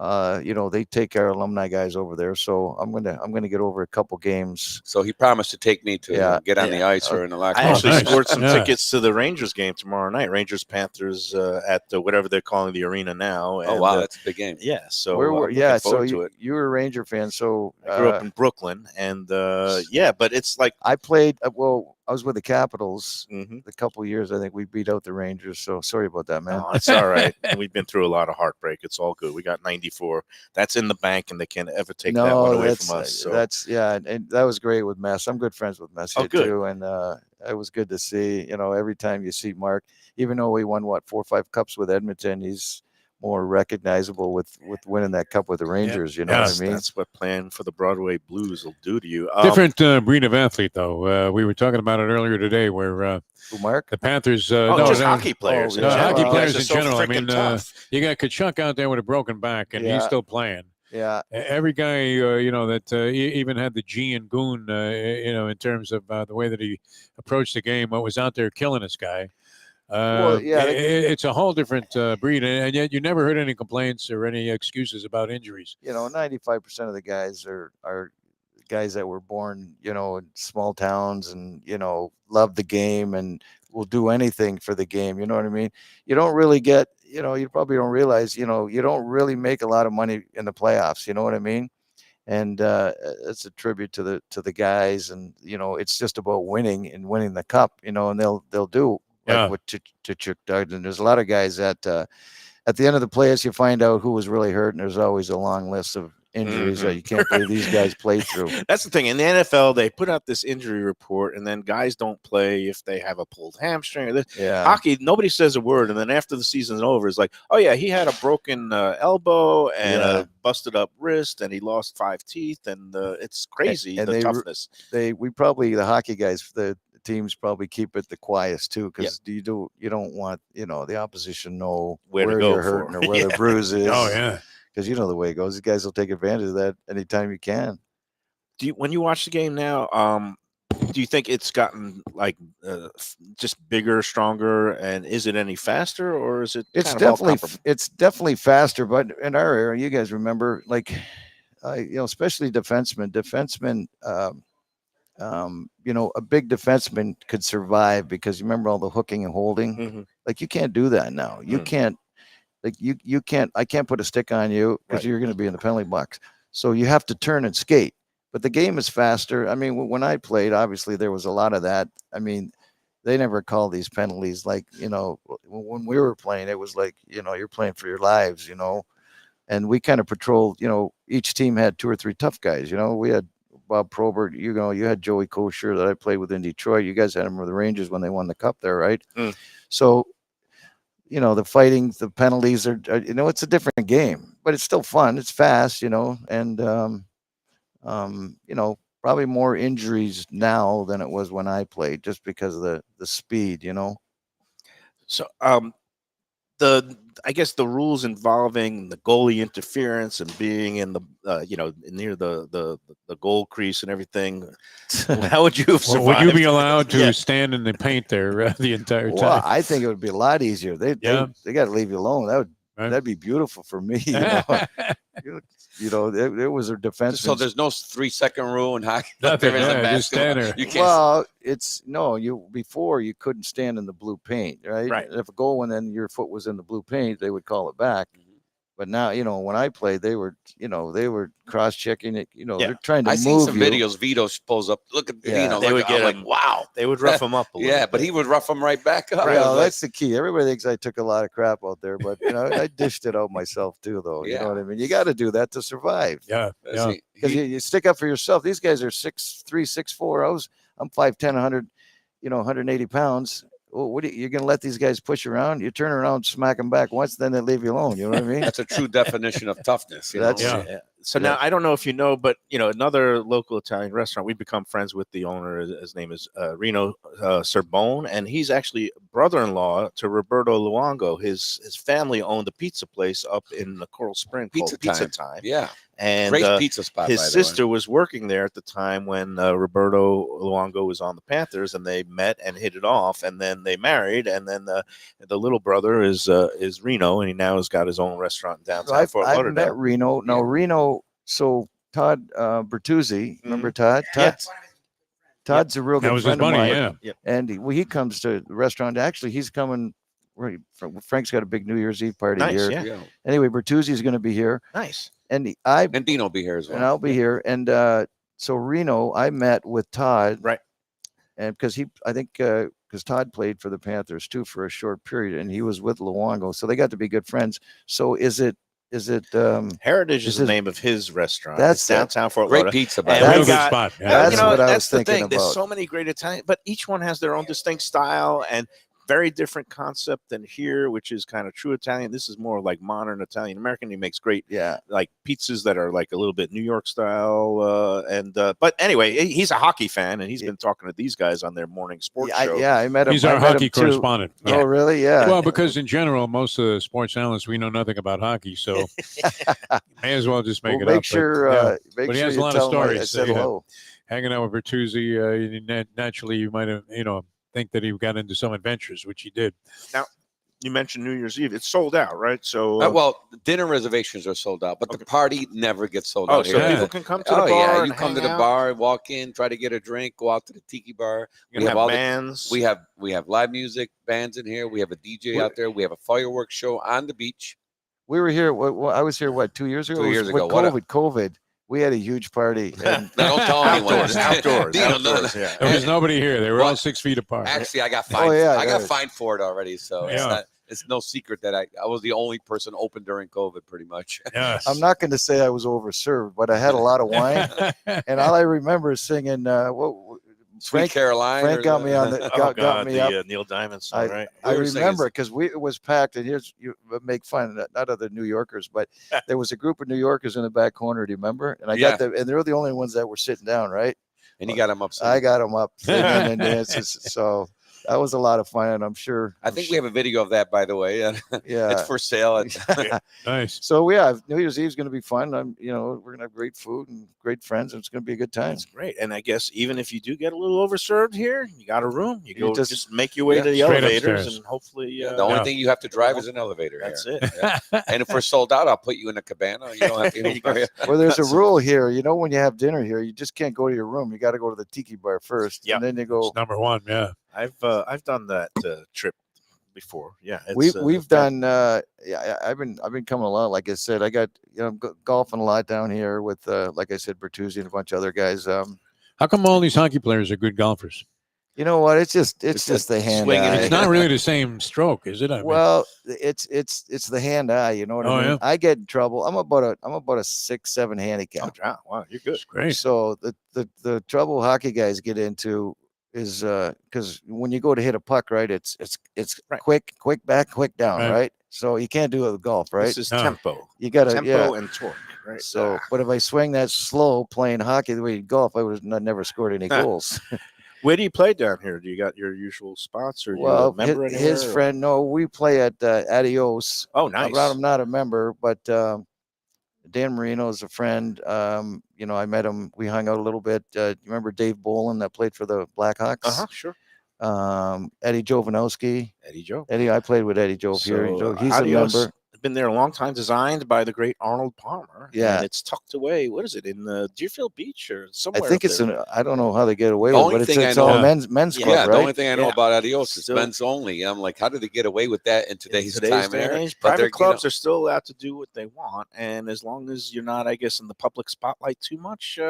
they take our alumni guys over there. So I'm gonna get over a couple games. So he promised to take me to get on the Yeah. ice or in the locker I room. actually nice. scored some Yeah. tickets to the Rangers game tomorrow night. Rangers Panthers at whatever they're calling the arena now. Oh And, wow, that's a big game. yeah. So Where I'm were looking yeah? So forward to you, it. you were a Ranger fan. So I grew up in Brooklyn, and but it's like I played. I was with the Capitals mhm. a couple years. I think we beat out the Rangers. So sorry about that, man. Oh, it's all right. We've been through a lot of heartbreak. It's all good. We got 94. That's in the bank, and they can't ever take that one away from us. So that's and that was great with Mess. I'm good friends with Mess Oh, here good. too, and it was good to see. Every time you see Mark, even though he won 4 or 5 cups with Edmonton, he's more recognizable with winning that cup with the Rangers. You know Yes, what I mean? that's what playing for the Broadway Blues will do to you. Different breed of athlete, though. We were talking about it earlier today, where Who, Mark? the Panthers. just hockey players. oh, in yeah. general. Hockey You players guys are in so general. I frickin' mean, tough. you got Kachuk out there with a broken back, and he's Yeah. still playing. Yeah, Every guy, that even had the G and goon, in terms of the way that he approached the game, was out there killing this guy. It's a whole different breed, and yet you never heard any complaints or any excuses about injuries. 95% of the guys are guys that were born, in small towns and, love the game and will do anything for the game. You know what I mean? You don't really get, you probably don't realize, you don't really make a lot of money in the playoffs. You know what I mean? And it's a tribute to the guys, and it's just about winning and winning the cup. And they'll do like what Tkachuk did. And there's a lot of guys that at the end of the playoffs, you find out who was really hurt, and there's always a long list of injuries that you can't believe these guys played through. That's the thing. In the NFL, they put out this injury report, and then guys don't play if they have a pulled hamstring. Or this. Yeah. Hockey, nobody says a word, and then after the season's over, it's like, oh yeah, he had a broken elbow and a busted up wrist, and he lost 5 teeth, and it's crazy and the toughness. The hockey guys, the teams probably keep it the quietest too, because you don't want the opposition know where you're hurting or where the bruise is. Oh yeah. Because the way it goes, these guys will take advantage of that anytime you can. When you watch the game now, do you think it's gotten like just bigger, stronger, and is it any faster, or is it? It's definitely faster. But in our era, you guys remember, like, especially defensemen. A big defenseman could survive because you remember all the hooking and holding. Mm-hmm. Like, you can't do that now. You can't. Like you can't. I can't put a stick on you because you're going to be in the penalty box. So you have to turn and skate. But the game is faster. I mean, when I played, obviously there was a lot of that. I mean, they never called these penalties. Like, when we were playing, it was like, you're playing for your lives. And we kind of patrolled. Each team had 2 or 3 tough guys. We had Bob Probert. You had Joey Kosher that I played with in Detroit. You guys had him with the Rangers when they won the cup there, right? So. The fighting, the penalties are, it's a different game, but it's still fun. It's fast, and, probably more injuries now than it was when I played, just because of the speed, So, I guess the rules involving the goalie interference and being in the near the goal crease and everything. How would you have survived? Would you be allowed to stand in the paint there the entire time? Well, I think it would be a lot easier. They got to leave you alone. That'd be beautiful for me. It was a defense. So there's no 3-second rule in hockey. Nothing. There is in Just stand there. You can't. Well, before you couldn't stand in the blue paint, right? Right. If a goal and then your foot was in the blue paint, they would call it back. But now, when I played, they were cross-checking it. They're trying to move. I seen some videos. Vito pulls up. Look at Vito. They would get like, him. wow. They would rough him up a little. Yeah, but he would rough him right back up. Well, that's the key. Everybody thinks I took a lot of crap out there, but I dished it out myself too, though. You know what I mean? You got to do that to survive. Yeah. Because you stick up for yourself. These guys are 6'3", 6'4". I'm 5'10", 100, 180 pounds. Well, you're going to let these guys push around? You turn around, smack them back once, then they leave you alone. You know what I mean? That's a true definition of toughness. So now I don't know if you know, but another local Italian restaurant, we've become friends with the owner. His name is Reno Serbone, and he's actually brother-in-law to Roberto Luongo. His family owned a pizza place up in the Coral Spring called Pizza Time. Yeah. And great pizza spot. His sister was working there at the time when Roberto Luongo was on the Panthers, and they met and hit it off, and then they married, and then the little brother is Reno, and he now has got his own restaurant in downtown Fort Lauderdale. I met Reno. No, Reno. So Todd Bertuzzi, remember Todd? Todd's a real good friend of mine. And he comes to the restaurant. Actually, he's coming. Frank's got a big New Year's Eve party here. Yeah. Anyway, Bertuzzi's going to be here. Nice. And Dino will be here as well. And I'll be here. And so Reno, I met with Todd. Right. And because because Todd played for the Panthers too for a short period, and he was with Luongo, so they got to be good friends. So is it Heritage is the name of his restaurant. That's downtown Fort Great Lauderdale. pizza. Real good spot. That's what I was thinking thing. about. There's so many great Italian, but each one has their own distinct style and very different concept than here, which is kind of true Italian. This is more like modern Italian American. He makes great, like pizzas that are like a little bit New York style. But anyway, he's a hockey fan, and he's been talking to these guys on their morning sports show. I met him. He's our hockey correspondent. Oh, really? Yeah. Well, because in general, most of the sports analysts, we know nothing about hockey, so may as well just make it up. Make sure but he has a lot of stories. Hanging out with Bertuzzi, naturally, you might have, think that he got into some adventures, which he did. Now, you mentioned New Year's Eve. It's sold out, right? So well, dinner reservations are sold out, but the party never gets sold oh, out so here. people can come to the bar. Yeah, and you come to hang the out. bar, walk in, try to get a drink, go out to the tiki bar. You We can have all bands. we have live music bands in here. We have a DJ out there. We have a fireworks show on the beach. We were here. I was here. What, 2 years ago? 2 It was years with ago. What COVID. We had a huge party. And No, don't tell anyone. outdoors. Dino, outdoors, yeah. There was nobody here. They were all What? 6 feet apart. Actually, I got fined. yeah, I got right. fined for it already. So Yeah. it's no secret that I was the only person open during COVID, pretty much. Yes. I'm not going to say I was overserved, but I had a lot of wine. And all I remember is singing, Sweet Caroline. Frank got me on the got me up. Neil Diamond song, right? I We were singing- remember because it was packed, and here's you make fun, not other New Yorkers, but there was a group of New Yorkers in the back corner. Do you remember? And I got them, and they were the only ones that were sitting down, right? And you got him up. I got them up singing and dances. So that was a lot of fun, and I'm sure. I think we have a video of that, by the way. Yeah, It's for sale. Nice. So yeah, New Year's Eve is going to be fun. We're gonna have great food and great friends, and it's going to be a good time. That's great. And I guess even if you do get a little overserved here, you got a room. You go just- just make your way to the straight elevators, upstairs. and hopefully The only Yeah. thing you have to drive is an elevator. that's here. it. Yeah. And if we're sold out, I'll put you in a cabana. You don't have to. You go. Well, there's a rule here. When you have dinner here, you just can't go to your room. You got to go to the tiki bar first, Yeah. and then you go. It's number one. Yeah. I've done that trip before. Yeah, We've done. I've been coming a lot. Like I said, I got golfing a lot down here with like I said, Bertuzzi and a bunch of other guys. How come all these hockey players are good golfers? You know what? It's just just the hand swinging eye. it. It's not really the same stroke, is it? I mean, Well, it's the hand eye. You know what Oh, I mean? yeah? I get in trouble. I'm about a 6-7 handicap. Wow, you're good. it's great. So the trouble hockey guys get into is because when you go to hit a puck, right? It's Right. quick back, quick down, Right. right? So you can't do it with golf, right? This is No. tempo, You gotta tempo and torque. Right. So, but if I swing that slow playing hockey the way you golf, I would have never scored any goals. Where do you play down here? Do you got your usual spots, or do you Well, a member his anywhere, or- friend, no, we play at Adios. Oh, nice. I'm not a member, but Dan Marino is a friend. I met him. We hung out a little bit. You remember Dave Bolin that played for the Blackhawks? Sure. Eddie Jovanowski. Eddie Joe. Eddie, I played with Eddie Jove here. So, He's a Adios member. Been there a long time. Designed by the great Arnold Palmer. Yeah. and it's tucked away. What is it in Deerfield Beach or I somewhere? think up it's there? I don't know how they get away The with it, only but thing I it's know- all Yeah. men's Yeah, club, Yeah, right? the only thing I know Yeah. about Adios is Still- men's only. I'm like, how did they get away with that in today's, time? day and and era? age, But they're, private you clubs know, are still allowed to do what they want, and as long as you're not, I guess, in the public spotlight too much,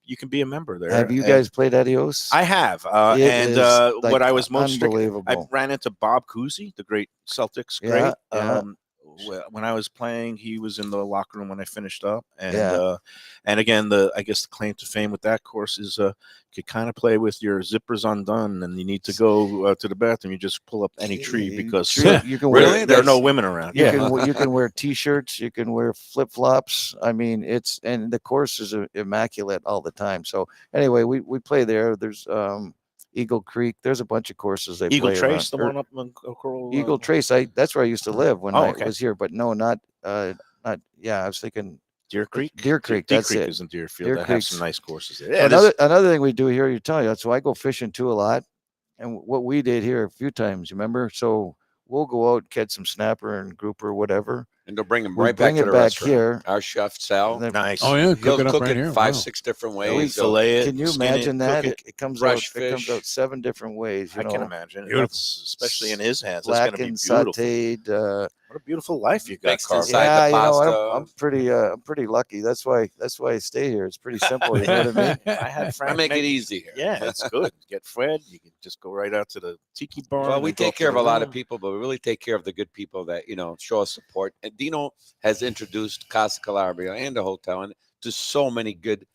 you can be a member there. Have you And guys played Adios? I have, It and is, what like, I was most strict. I unbelievable. ran into Bob Cousy, the great Celtics Yeah, great. yeah. When I was playing, he was in the locker room when I finished up, and Yeah. and again, I guess the claim to fame with that course is you could kind of play with your zippers undone, and you need to go to the bathroom. You just pull up any tree because You can Really? wear there are no That's- women around. you Yeah, can you can wear t-shirts, you can wear flip-flops. I mean, and the course is immaculate all the time. So anyway, we play there. There's Eagle Creek. There's a bunch of courses they Eagle play Trace, the around. one up in Coral. Eagle Trace. That's where I used to live when Oh, I okay. was here, but no, not. Yeah, I was thinking Deer Creek. Deer Creek. Deer That's Creek it. is in Deerfield. Deer They have Creek's- some nice courses there. Yeah, Another thing we do here, you tell you. So I go fishing too a lot, and what we did here a few times. You remember? So we'll go out, catch some snapper and grouper, whatever. and they'll bring them We right back bring to it the back restaurant. here. Our chef Sal, and then- nice. Oh yeah, he'll cook it up cook right it here. 5-6 different We ways. They'll- fillet it. Can you skin imagine that? cook It comes fresh out. It comes fish. out 7 different ways. You I know, can imagine. Beautiful. That's, especially in his hands. That's going to be blackened, beautiful. sautéed. What a beautiful life you got, Mixed Carl. inside Yeah, the you know, pasta. I'm pretty lucky. That's why I stay here. It's pretty simple. You know what I mean? I had I Frank make it easy here. Yeah, it's good. Get Fred. You can just go right out to the tiki bar. Well, and we then go take up care to of the a lot of room. people, but we really take care of the good people that, show us support. And Dino has introduced Casa Calabria and the hotel and to so many good,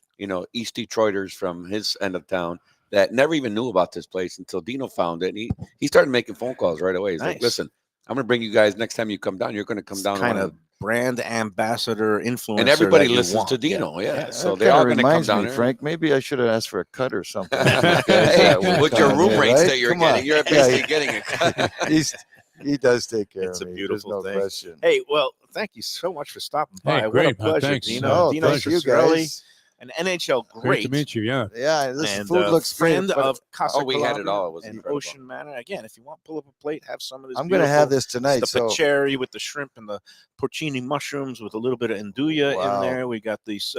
East Detroiters from his end of town that never even knew about this place until Dino found it. And he started making phone calls right away. He's like, Nice. listen, I'm going to bring you guys next time you come down. You're going to come down to Kind one of brand ambassador influencer. and everybody that you listens want. to Dino. Yeah. So That they are kinda going to come reminds down me, here. Frank. Maybe I should have asked for a cut or something. Hey, with your room rates that you're Come on. getting, you're Yeah, basically getting a cut. he does take care It's of a me. beautiful There's no thing. question. Hey, well, thank you so much for stopping by. Hey, what great, a man. pleasure, Thanks. Dino. No, Dino thank you Cicerelli. guys. an NHL Great great. to meet you. Yeah. Yeah, this And food looks friend great, but of Casa Oh, we had it Calabria all. It was and incredible. Ocean Manor. Again, if you want, pull up a plate, have some of this. I'm going to have beautiful- this tonight. the So pacheri with the shrimp and the porcini mushrooms with a little bit of nduja Wow. in there. We got these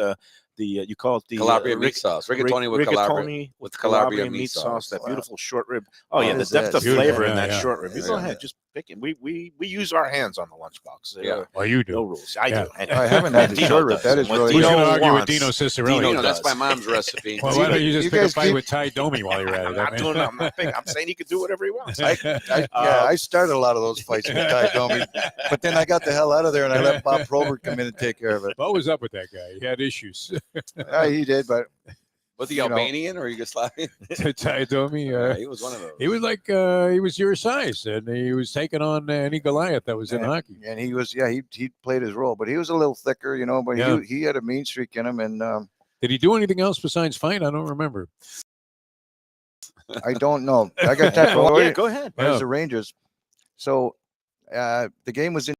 you call it the Calabria meat sauce. Rigatoni with Calabria. with Calabria Calabria meat meat sauce. sauce. That Wow. beautiful short rib. Oh What yeah, the is depth that? of Beautiful. flavor in Yeah, that yeah. short rib. You go Yeah. ahead, just pick it. We use our hands on the lunchbox. Yeah. Well, you No do. rules. I Yeah. do. And I haven't had the Dino short rib. does. That is What really Who's Dino going to argue with wants. Dino Cicerelli? Dino Dino, that's does. my mom's recipe. Well, why don't you You just pick a guys fight keep- with Ty Domi while you're at it? I'm not doing. I'm not big. I'm saying he could do whatever he wants. I started a lot of those fights with Ty Domi, but then I got the hell out of there and I let Bob Probert come in and take care of it. What was up with that guy? He had issues. He did, but Was he you know. Albanian or Yugoslavian? Ty Domi. He was one of those. He was like he was your size, and he was taking on any Goliath that was in hockey. and he was he played his role, but he was a little thicker, but Yeah. he had a mean streak in him, and Did he do anything else besides fight? I don't remember. I don't know. I got that. Oh, yeah, go ahead. There's the Rangers. So the game was in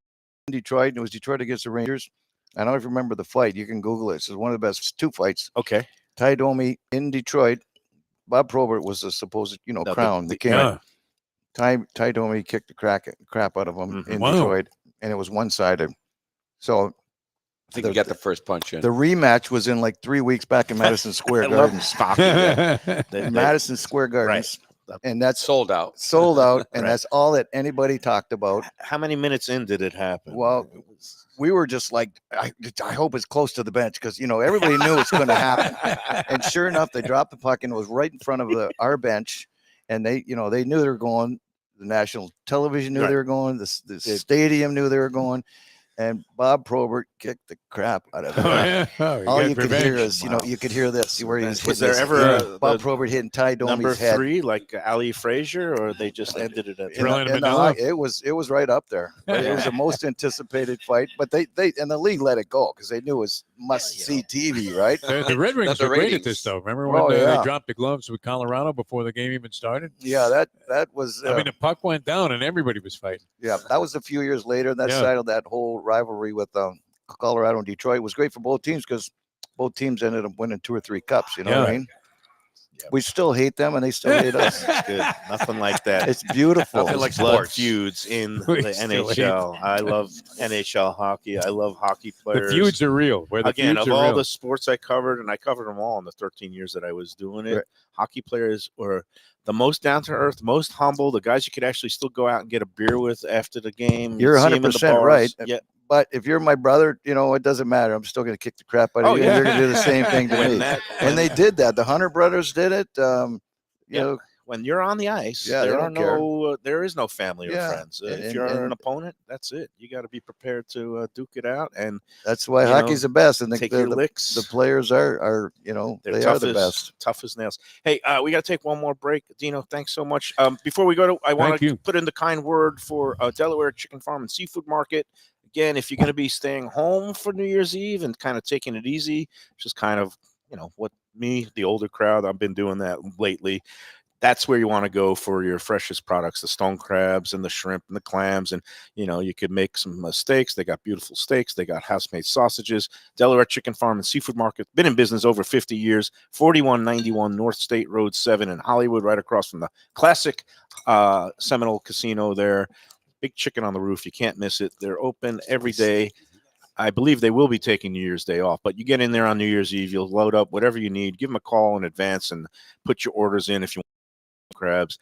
Detroit, and it was Detroit against the Rangers. I don't know if you remember the fight. You can Google it. It's one of the best two fights. Okay. Ty Domi in Detroit. Bob Probert was the supposed, crown. The king. Yeah. Ty Domi kicked the crap out of him in Wow. Detroit, and it was one-sided. So I think he got the first punch in. the rematch was in like 3 weeks back in Madison Square I love Gardens. Stocky. They- Madison Square Gardens. And that's Sold out. sold out, and Right. that's all that anybody talked about. How many minutes in did it happen? Well, we were just like, I hope it's close to the bench because everybody knew it's going to happen. And sure enough, they dropped the puck and it was right in front of our bench, and they knew they were going. The national television knew Right. they were going. The stadium knew they were going, and Bob Probert kicked the crap out of it. Oh, yeah. Oh, All got you could hear revenge. is, you could hear this where he was Was hitting there this- ever Bob the Probert hitting Ty Domi's number head. 3 like Ali Frazier, or they just ended it at In Thrilling the- in the Manila? high- it was right up there. It was the most anticipated fight, but they and the league let it go because they knew it was must see TV, right? The Red Wings the were great at ratings. this, though. Remember when Oh, they yeah. dropped the gloves with Colorado before the game even started? Yeah, that was. I mean, the puck went down and everybody was fighting. Yeah, that was a few years later. And that Yeah. settled that whole rivalry with Colorado and Detroit. It was great for both teams because both teams ended up winning 2 or 3 cups. You know what I Yeah. mean? We still hate them, and they still hate us. Good. Nothing like that. It's beautiful. Nothing like blood sports. feuds in We the still hate NHL. I love NHL hockey. I love hockey The players. feuds are real. Where the Again, feuds of are all real. the sports I covered, and I covered them all in the 13 years that I was doing it, Right. hockey players were the most down to earth, most humble, the guys you could actually still go out and get a beer with after the game. You're You'd see 'em in the 100% bars. right. Yeah. But if you're my brother, it doesn't matter. I'm still going to kick the crap out of Oh, you. yeah. And you're going to do the same thing to When me. that- And they did that. The Hunter brothers did it. Yeah. When you're on the ice, Yeah, they there are don't care. no, there is no family or Yeah. friends. If And- you're and- an opponent, that's it. You got to be prepared to duke it out and that's why You know, hockey's the best. And take your licks. the players are They're they tough are the as, best. tough as nails. Hey, we got to take one more break. Dino, thanks so much. Before we go to, I want Thank to you. put in the kind word for Delaware Chicken Farm and Seafood Market. Again, if you're going to be staying home for New Year's Eve and kind of taking it easy, just kind of, what me, the older crowd, I've been doing that lately. That's where you want to go for your freshest products, the stone crabs and the shrimp and the clams. And, you could make some steaks. They got beautiful steaks. They got house-made sausages. Delaware Chicken Farm and Seafood Market. Been in business over 50 years. 4191 North State Road 7 in Hollywood, right across from the classic Seminole Casino there. Big chicken on the roof. You can't miss it. They're open every day. I believe they will be taking New Year's Day off, but you get in there on New Year's Eve, you'll load up whatever you need. Give them a call in advance and put your orders in if you want crabs,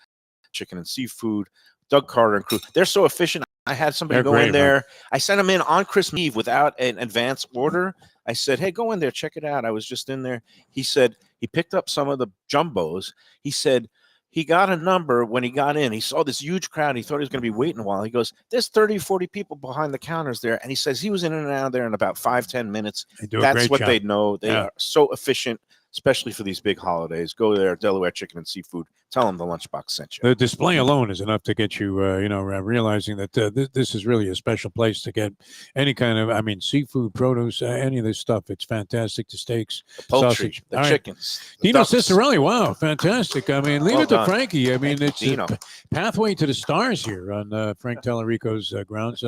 chicken and seafood. Doug Carter and crew, they're so efficient. I had somebody They're go great, in there. I sent them in on Christmas Eve without an advance order. I said, hey, go in there, check it out. I was just in there. He said he picked up some of the jumbos. He said he got a number when he got in. He saw this huge crowd. He thought he was going to be waiting a while. He goes, there's 30, 40 people behind the counters there. And he says he was in and out of there in about 5-10 minutes. They do a That's great what job. they know. They Yeah. are so efficient, especially for these big holidays. Go there, Delaware Chicken and Seafood. Tell them the Lunchbox sent you. The display alone is enough to get you, realizing that this is really a special place to get any kind of, seafood, produce, any of this stuff. It's fantastic. The steaks, The poultry, sausage. the All right. chickens. the Dino ducks. Cicerelli, wow, fantastic. Leave Well it to done. Frankie. Thank It's you, Dino. a pathway to the stars here on Frank Tallarico's grounds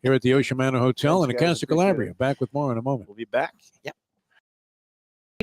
here at the Ocean Manor Hotel Thanks, in guys. Casa Appreciate it. Calabria. Back with more in a moment. We'll be back. Yep.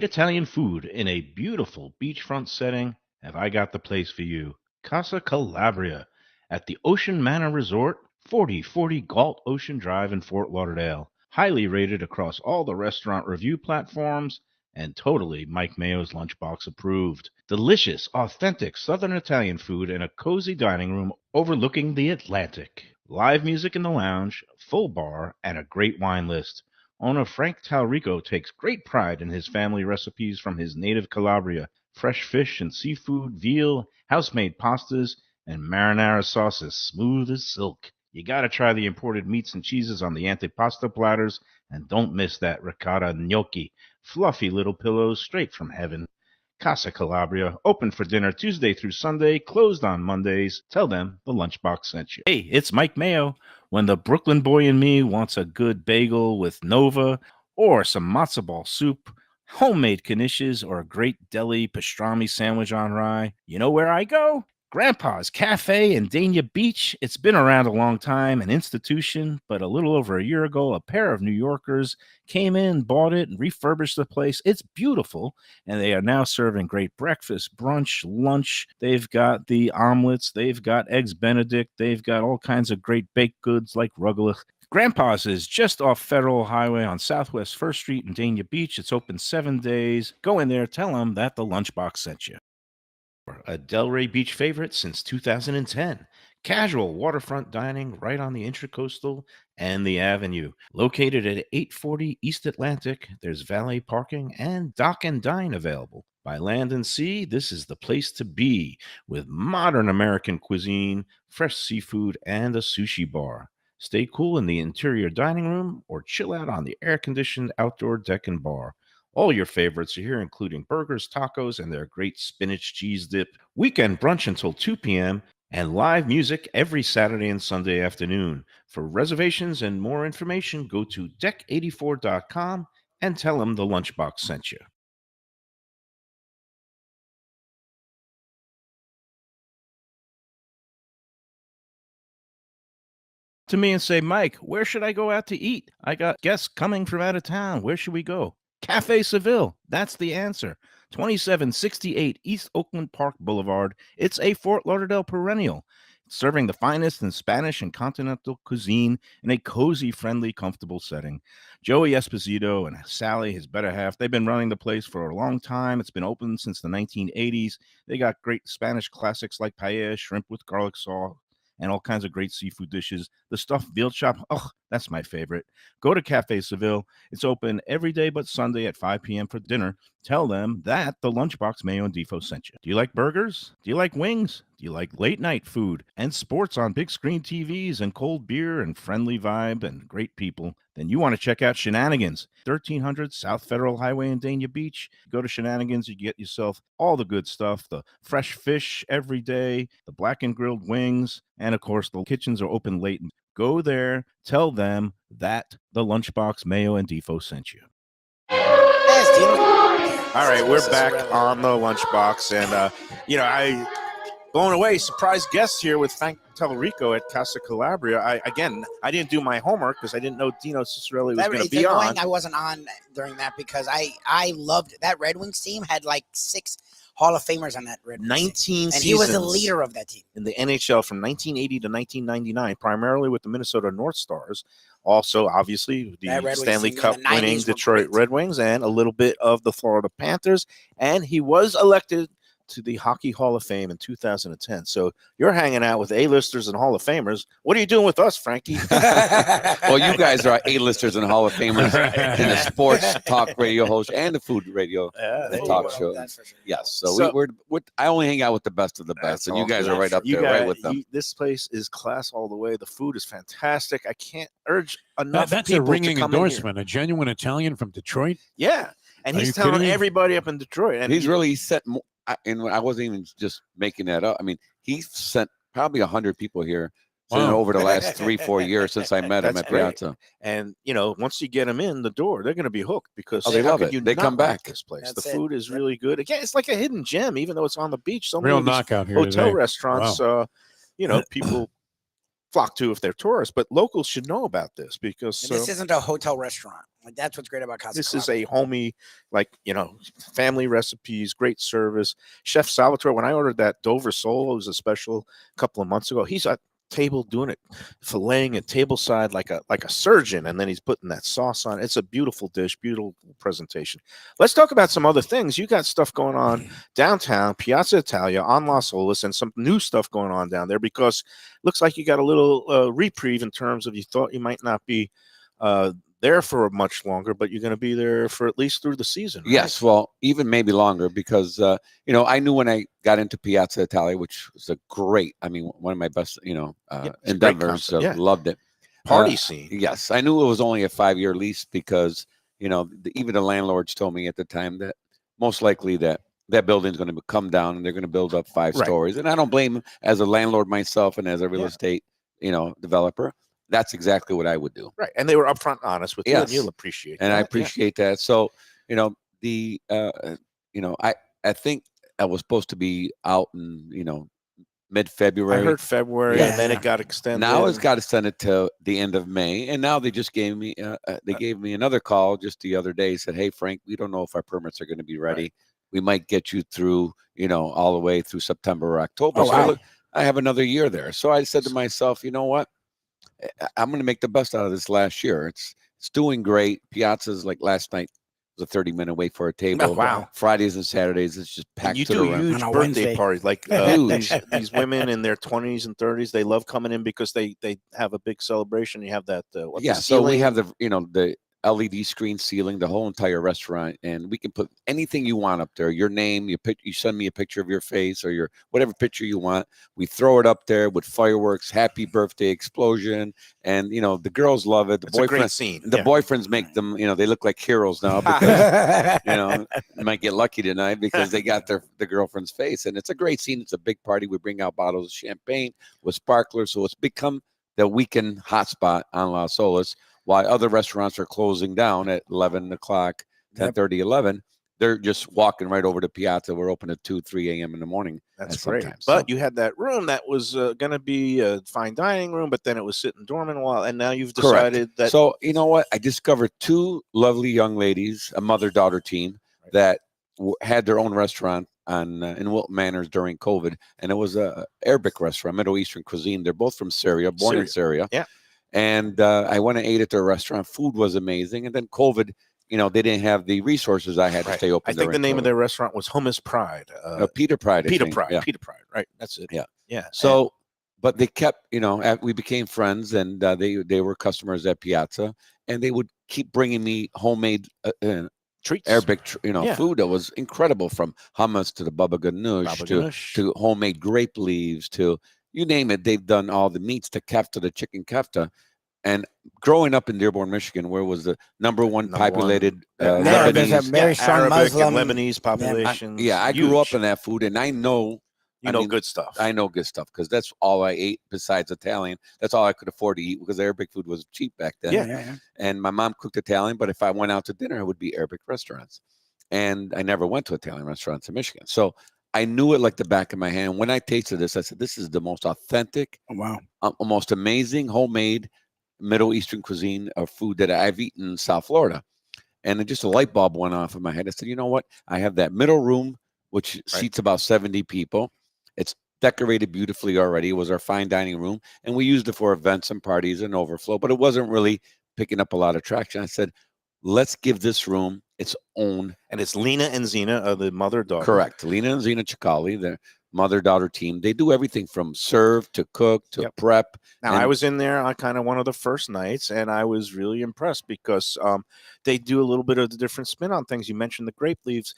Italian food in a beautiful beachfront setting, have I got the place for you. Casa Calabria at the Ocean Manor Resort, 4040 Galt Ocean Drive in Fort Lauderdale. Highly rated across all the restaurant review platforms and totally Mike Mayo's Lunchbox approved. Delicious, authentic Southern Italian food in a cozy dining room overlooking the Atlantic. Live music in the lounge, full bar, and a great wine list. Owner Frank Talrico takes great pride in his family recipes from his native Calabria. Fresh fish and seafood, veal, house-made pastas, and marinara sauces smooth as silk. You gotta try the imported meats and cheeses on the antipasto platters, and don't miss that ricotta gnocchi, fluffy little pillows straight from heaven. Casa Calabria, open for dinner Tuesday through Sunday, closed on Mondays. Tell them the Lunchbox sent you. Hey, it's Mike Mayo. When the Brooklyn boy in me wants a good bagel with Nova, or some matzo ball soup, homemade knishes, or a great deli pastrami sandwich on rye, you know where I go? Grandpa's Cafe in Dania Beach. It's been around a long time, an institution, but a little over a year ago, a pair of New Yorkers came in, bought it, and refurbished the place. It's beautiful, and they are now serving great breakfast, brunch, lunch. They've got the omelets, they've got eggs Benedict, they've got all kinds of great baked goods like rugelach. Grandpa's is just off Federal Highway on Southwest 1st Street in Dania Beach. It's open 7 days. Go in there, tell them that the Lunchbox sent you. A Delray Beach favorite since 2010. Casual waterfront dining right on the Intracoastal and the Avenue. Located at 840 East Atlantic, there's valet parking and dock and dine available. By land and sea, this is the place to be, with modern American cuisine, fresh seafood, and a sushi bar. Stay cool in the interior dining room or chill out on the air-conditioned outdoor deck and bar. All your favorites are here, including burgers, tacos, and their great spinach cheese dip. Weekend brunch until 2 p.m. and live music every Saturday and Sunday afternoon. For reservations and more information, go to deck84.com and tell them the Lunchbox sent you. To me and say, Mike, where should I go out to eat? I got guests coming from out of town. Where should we go? Cafe Seville. That's the answer. 2768 East Oakland Park Boulevard. It's a Fort Lauderdale perennial, serving the finest in Spanish and continental cuisine in a cozy, friendly, comfortable setting. Joey Esposito and Sally, his better half, they've been running the place for a long time. It's been open since the 1980s. They got great Spanish classics like paella, shrimp with garlic sauce, and all kinds of great seafood dishes. The stuffed veal chop, oh, that's my favorite. Go to Cafe Seville. It's open every day but Sunday at 5 p.m. for dinner. Tell them that the Lunchbox Mayo and Defo sent you. Do you like burgers? Do you like wings? Do you like late night food and sports on big screen TVs and cold beer and friendly vibe and great people? Then you want to check out Shenanigans, 1300 South Federal Highway in Dania Beach. Go to Shenanigans, you get yourself all the good stuff, the fresh fish every day, the black and grilled wings, and of course the kitchens are open late. Go there, tell them that the Lunchbox Mayo and Defo sent you. All right, we're back on the Lunchbox, and I blown away. Surprise guest here with Frank Talrico at Casa Calabria. I didn't do my homework because I didn't know Dino Cicerelli was going to be on. I wasn't on during that because I loved that Red Wings team. Had like 6 Hall of Famers on that Red Wings 19 team. And seasons he was the leader of that team in the NHL from 1980 to 1999, primarily with the Minnesota North Stars. Also, obviously, the Stanley Cup winning Detroit Red Wings and a little bit of the Florida Panthers. And he was elected to the Hockey Hall of Fame in 2010. So you're hanging out with A-listers and Hall of Famers. What are you doing with us, Frankie? Well, you guys are A-listers and Hall of Famers in the sports talk radio host and the food radio talk show. That's for sure. Yes. So we're I only hang out with the best of the best, and you guys are right up there, right with them. This place is class all the way. The food is fantastic. I can't urge enough That's people a ringing to come endorsement. A genuine Italian from Detroit? Yeah. And Are he's you telling kidding me? everybody up in Detroit. And He's set more. And I wasn't even just making that up. I mean, he sent probably 100 people here over the last 3-4 years since I met him at Piazza. And once you get them in the door, they're going to be hooked because they love it. They come back. This place, the food is really good. Again, it's like a hidden gem, even though it's on the beach. So Real many knockout here hotel today. restaurants. Wow. People flock to if they're tourists, but locals should know about this because And this isn't a hotel restaurant. Like that's what's great about Casa this is Calabria. a homey, like, family recipes, great service. Chef Salvatore, when I ordered that Dover sole, it was a special a couple of months ago. He's at table doing it, filleting it tableside like a surgeon, and then he's putting that sauce on. It's a beautiful dish, beautiful presentation. Let's talk about some other things. You got stuff going on downtown, Piazza Italia, on Las Olas, and some new stuff going on down there because it looks like you got a little reprieve in terms of you thought you might not be there for much longer, but you're going to be there for at least through the season. Right? Yes, well, even maybe longer because I knew when I got into Piazza Italia, which was a great, one of my best, endeavors. Loved it. Party scene. Yes, I knew it was only a 5-year lease because even the landlords told me at the time that most likely that building's going to come down and they're going to build up 5 stories, and I don't blame them as a landlord myself and as a real estate developer. That's exactly what I would do. Right. And they were upfront and honest with you, and you'll appreciate that. And I appreciate that. So, I think I was supposed to be out in, mid-February. I heard February, and then it got extended. Now it's got extended to the end of May. And now they just gave me, gave me another call just the other day, said, hey, Frank, we don't know if our permits are going to be ready. Right. We might get you through, all the way through September or October. Oh, wow. So I have another year there. So I said to myself, you know what? I'm going to make the best out of this last year. It's doing great. Piazza's like last night was a 30-minute wait for a table. Oh, wow. Fridays and Saturdays, it's just packed you to do the rim. huge On a birthday Wednesday. parties. Like these women in their 20s and 30s, they love coming in because they have a big celebration. You have that. So ceiling? we have the LED screen ceiling, the whole entire restaurant, and we can put anything you want up there. Your name, you send me a picture of your face or your whatever picture you want. We throw it up there with fireworks, happy birthday explosion, and the girls love it. The It's a great scene. The boyfriends make them, they look like heroes now because you might get lucky tonight because they got the girlfriend's face, and it's a great scene. It's a big party. We bring out bottles of champagne with sparklers, so it's become the weekend hotspot on Las Olas. While other restaurants are closing down at 11 o'clock, 10:30, 11, they're just walking right over to Piazza. We're open at 2, 3 a.m. in the morning. That's great. Sometimes. But you had that room that was going to be a fine dining room, but then it was sitting dormant a while, and now you've decided that. So you know what? I discovered 2 lovely young ladies, a mother-daughter team that had their own restaurant in Wilton Manors during COVID, and it was a Arabic restaurant, Middle Eastern cuisine. They're both from Syria, born in Syria. Yeah. And I went and ate at their restaurant. Food was amazing. And then COVID, they didn't have the resources I had to stay open. I think the name of their restaurant was Hummus Pride. Peter Pride. Peter Pride. Right. That's it. Yeah. Yeah. So, but they kept, we became friends, and they were customers at Piazza, and they would keep bringing me homemade treats, Arabic, food that was incredible, from hummus to the baba ganoush to homemade grape leaves to you name it. They've done all the meats, the kefta, the chicken kefta. And growing up in Dearborn, Michigan, where was the number one populated Lebanese, there's a very strong Arabic Muslim and Lebanese population. I grew up in that food, and I know good stuff. I know good stuff because that's all I ate besides Italian. That's all I could afford to eat because Arabic food was cheap back then. Yeah. And my mom cooked Italian, but if I went out to dinner, it would be Arabic restaurants. And I never went to Italian restaurants in Michigan. So I knew it like the back of my hand. When I tasted this, I said, this is the most authentic, most amazing homemade Middle Eastern cuisine of food that I've eaten in South Florida. And then just a light bulb went off in my head. I said, you know what? I have that middle room, which seats about 70 people. It's decorated beautifully already. It was our fine dining room, and we used it for events and parties and overflow, but it wasn't really picking up a lot of traction. I said, let's give this room its own. And it's Lena and Zena, the mother-daughter. Correct. Lena and Zena Chicali, the mother-daughter team. They do everything from serve to cook to prep. Now, I was in there on kind of one of the first nights, and I was really impressed because they do a little bit of the different spin on things. You mentioned the grape leaves.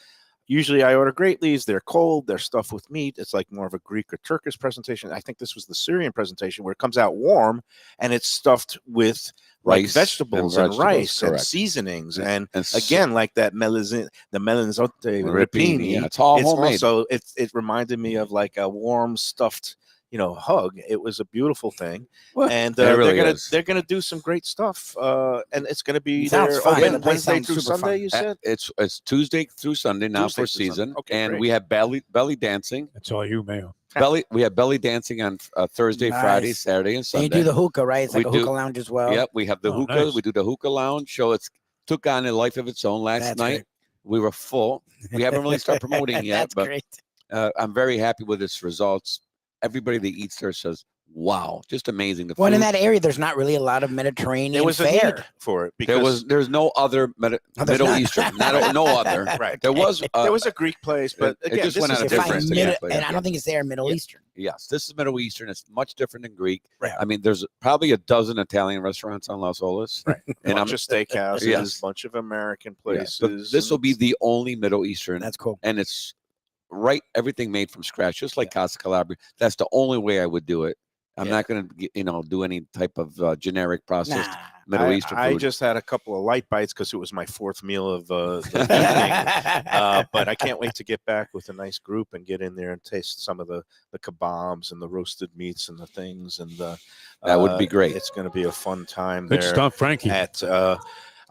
Usually I order grape leaves. They're cold. They're stuffed with meat. It's like more of a Greek or Turkish presentation. I think this was the Syrian prepresentation where it comes out warm and it's stuffed with rice, vegetables and rice and seasonings. And again, like that the melanzote rapini. It's all homemade. Also, it reminded me of like a warm stuffed hug. It was a beautiful thing, Well, and it really they're gonna do some great stuff. And it's gonna be Sounds there fun. open The place Wednesday sounds through super Sunday. fun. You said It's Tuesday through Sunday now Tuesday for through Sunday. season, Okay, and great. we have belly dancing. That's all you, Mayo. We have belly dancing on Thursday, Friday, Nice. Saturday, and And Sunday. you do the hookah, right? It's We like a do- hookah lounge as well. Yep, we have the Oh, hookah. nice. We do the hookah lounge. So it's took on a life of its own last That's night. great. We were full. We haven't really started promoting yet, That's but great. I'm very happy with its results. Everybody that eats there says, "Wow, just amazing." The Well, in food. that area, there's not really a lot of Mediterranean there was a fare. need for it because There's no other Oh, there's Middle not? Eastern, no other. right. There was There was a Greek place, but it again, just this went is out of If I difference. mid- Exactly. and I don't think it's there Middle Yeah. Eastern. Yes, this is Middle Eastern. It's much different than Greek. Right. I mean, there's probably a dozen Italian restaurants on Las Olas. Right. And bunch of steakhouses, Yes. bunch of American Yeah, places. but this will and be the only Middle Eastern, That's cool. and it's everything made from scratch, just like Casa Calabria. That's the only way I would do it. I'm not going to, do any type of generic processed Nah. Middle Eastern I food. just had a couple of light bites because it was my fourth meal of the evening. But I can't wait to get back with a nice group and get in there and taste some of the kebabs and the roasted meats and the things. And That would be great. It's going to be a fun time Good there stuff, Frankie. at have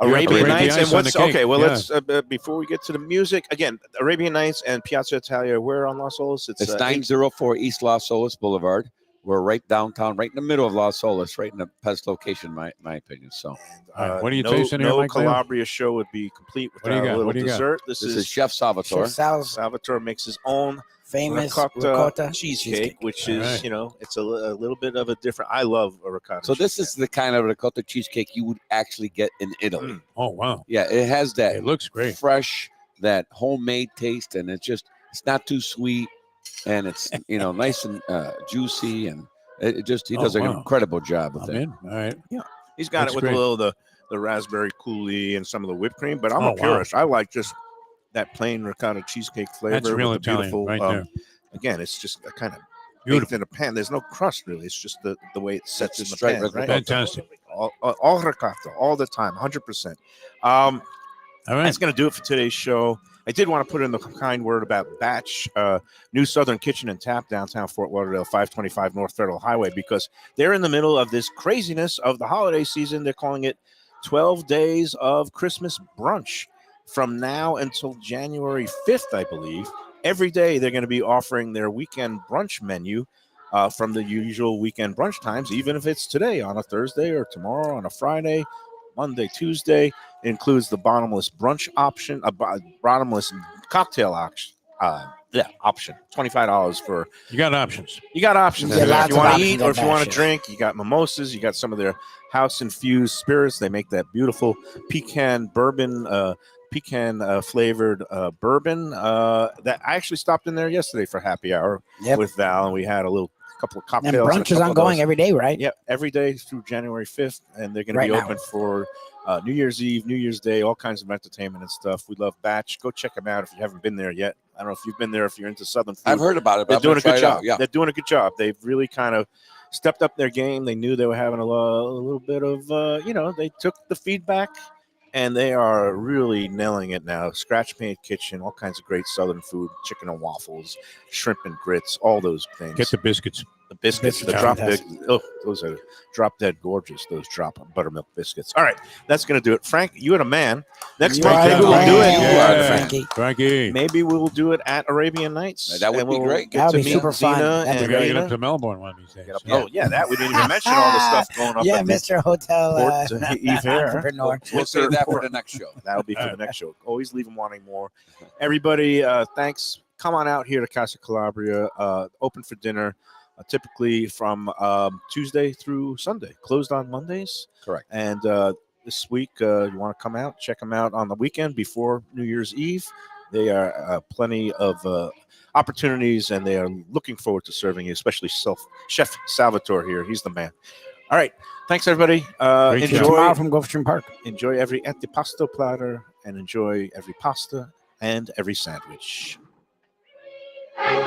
Arabian the Nights. ice And on what's the cake. okay? Well, Yeah. let's before we get to the music again. Arabian Nights and Piazza Italia. Where on Las Olas? It's 8 904 East Las Olas Boulevard. We're right downtown, right in the middle of Las Olas, right in the best location, my opinion. So All right, what are you no, tasting here, no Mike Mayo? Calabria show would be complete What do you without got? a little What do you got? dessert. this is Chef Salvatore. Chef Sal's Salvatore makes his own famous ricotta cheesecake, which All is right. it's a little bit of a different. I love a ricotta. So this is cheesecake. the kind of ricotta cheesecake you would actually get in Italy. Mm. Oh, wow. Yeah, it has that It looks great. fresh, that homemade taste, and it's not too sweet, and it's nice and juicy, and he Oh, does an wow. incredible job with I'm it. in. All right. He's got That's it with great. a little the raspberry coulis and some of the whipped cream. But I'm Oh, a wow. purist. I like just that plain ricotta cheesecake flavor. That's real with the Italian beautiful, right there. Again, it's just a kind of Beautiful. baked in a pan. There's no crust really. It's just the way it sets in just the straight pan. ricotta. Right? Fantastic. All ricotta all the time, 100%. All right. That's going to do it for today's show. I did want to put in the kind word about Batch, New Southern Kitchen and Tap, downtown Fort Lauderdale, 525 North Federal Highway, because they're in the middle of this craziness of the holiday season. They're calling it 12 Days of Christmas Brunch from now until January 5th, I believe. Every day they're going to be offering their weekend brunch menu from the usual weekend brunch times, even if it's today on a Thursday or tomorrow on a Friday, Monday, Tuesday. It includes the bottomless brunch option, a bottomless cocktail option. Option. $25 for. You got options. You got options. Yeah, If lots you of want to options eat at or if you want to Bash's. drink, you got mimosas. You got some of their house infused spirits. They make that beautiful pecan bourbon, flavored bourbon. That I actually stopped in there yesterday for happy hour Yep. with Val, and we had couple of And cocktails. brunch is ongoing every day, right? Yep, every day through January 5th, and they're going to Right be now. open for New Year's Eve, New Year's Day, all kinds of entertainment and stuff. We love Batch. Go check them out if you haven't been there yet. I don't know if you've been there, if you're into Southern food. I've heard about it. But They're I'm doing gonna a good try it out. job. Yeah, They're doing a good job. They've really kind of stepped up their game. They knew they were having a little bit of, they took the feedback, and they are really nailing it now. Scratch Paint Kitchen, all kinds of great Southern food, chicken and waffles, shrimp and grits, all those things. Get the biscuits. The biscuits, the Biscuits are drop dead. fantastic. Oh, those are drop dead gorgeous. Those drop buttermilk biscuits. All right, that's gonna do it. Frank, you and a man. Next You month, are maybe the we'll do man. it. You are the Yeah. Frankie. Frankie. Maybe we'll do it at Arabian Nights. That would and be we'll great. Get That to would be meet super fun. Zena That'd be We and got to great. get Rena. up to Melbourne one of these days. Oh yeah, that we didn't even mention all the stuff going up. Yeah, at the Mr. Hotel Port Eve Air. Entrepreneur. we'll save that for the next show. That'll be for the next show. Always leave them wanting more. Everybody, thanks. Come on out here to Casa Calabria. Open for dinner, typically from Tuesday through Sunday. Closed on Mondays. Correct. And this week, you want to come out, check them out on the weekend before New Year's Eve. They are plenty of opportunities, and they are looking forward to serving you, especially Chef Salvatore here. He's the man. All right. Thanks, everybody. Great job. Tomorrow Enjoy, from Gulfstream Park. enjoy every antipasto platter, and enjoy every pasta and every sandwich.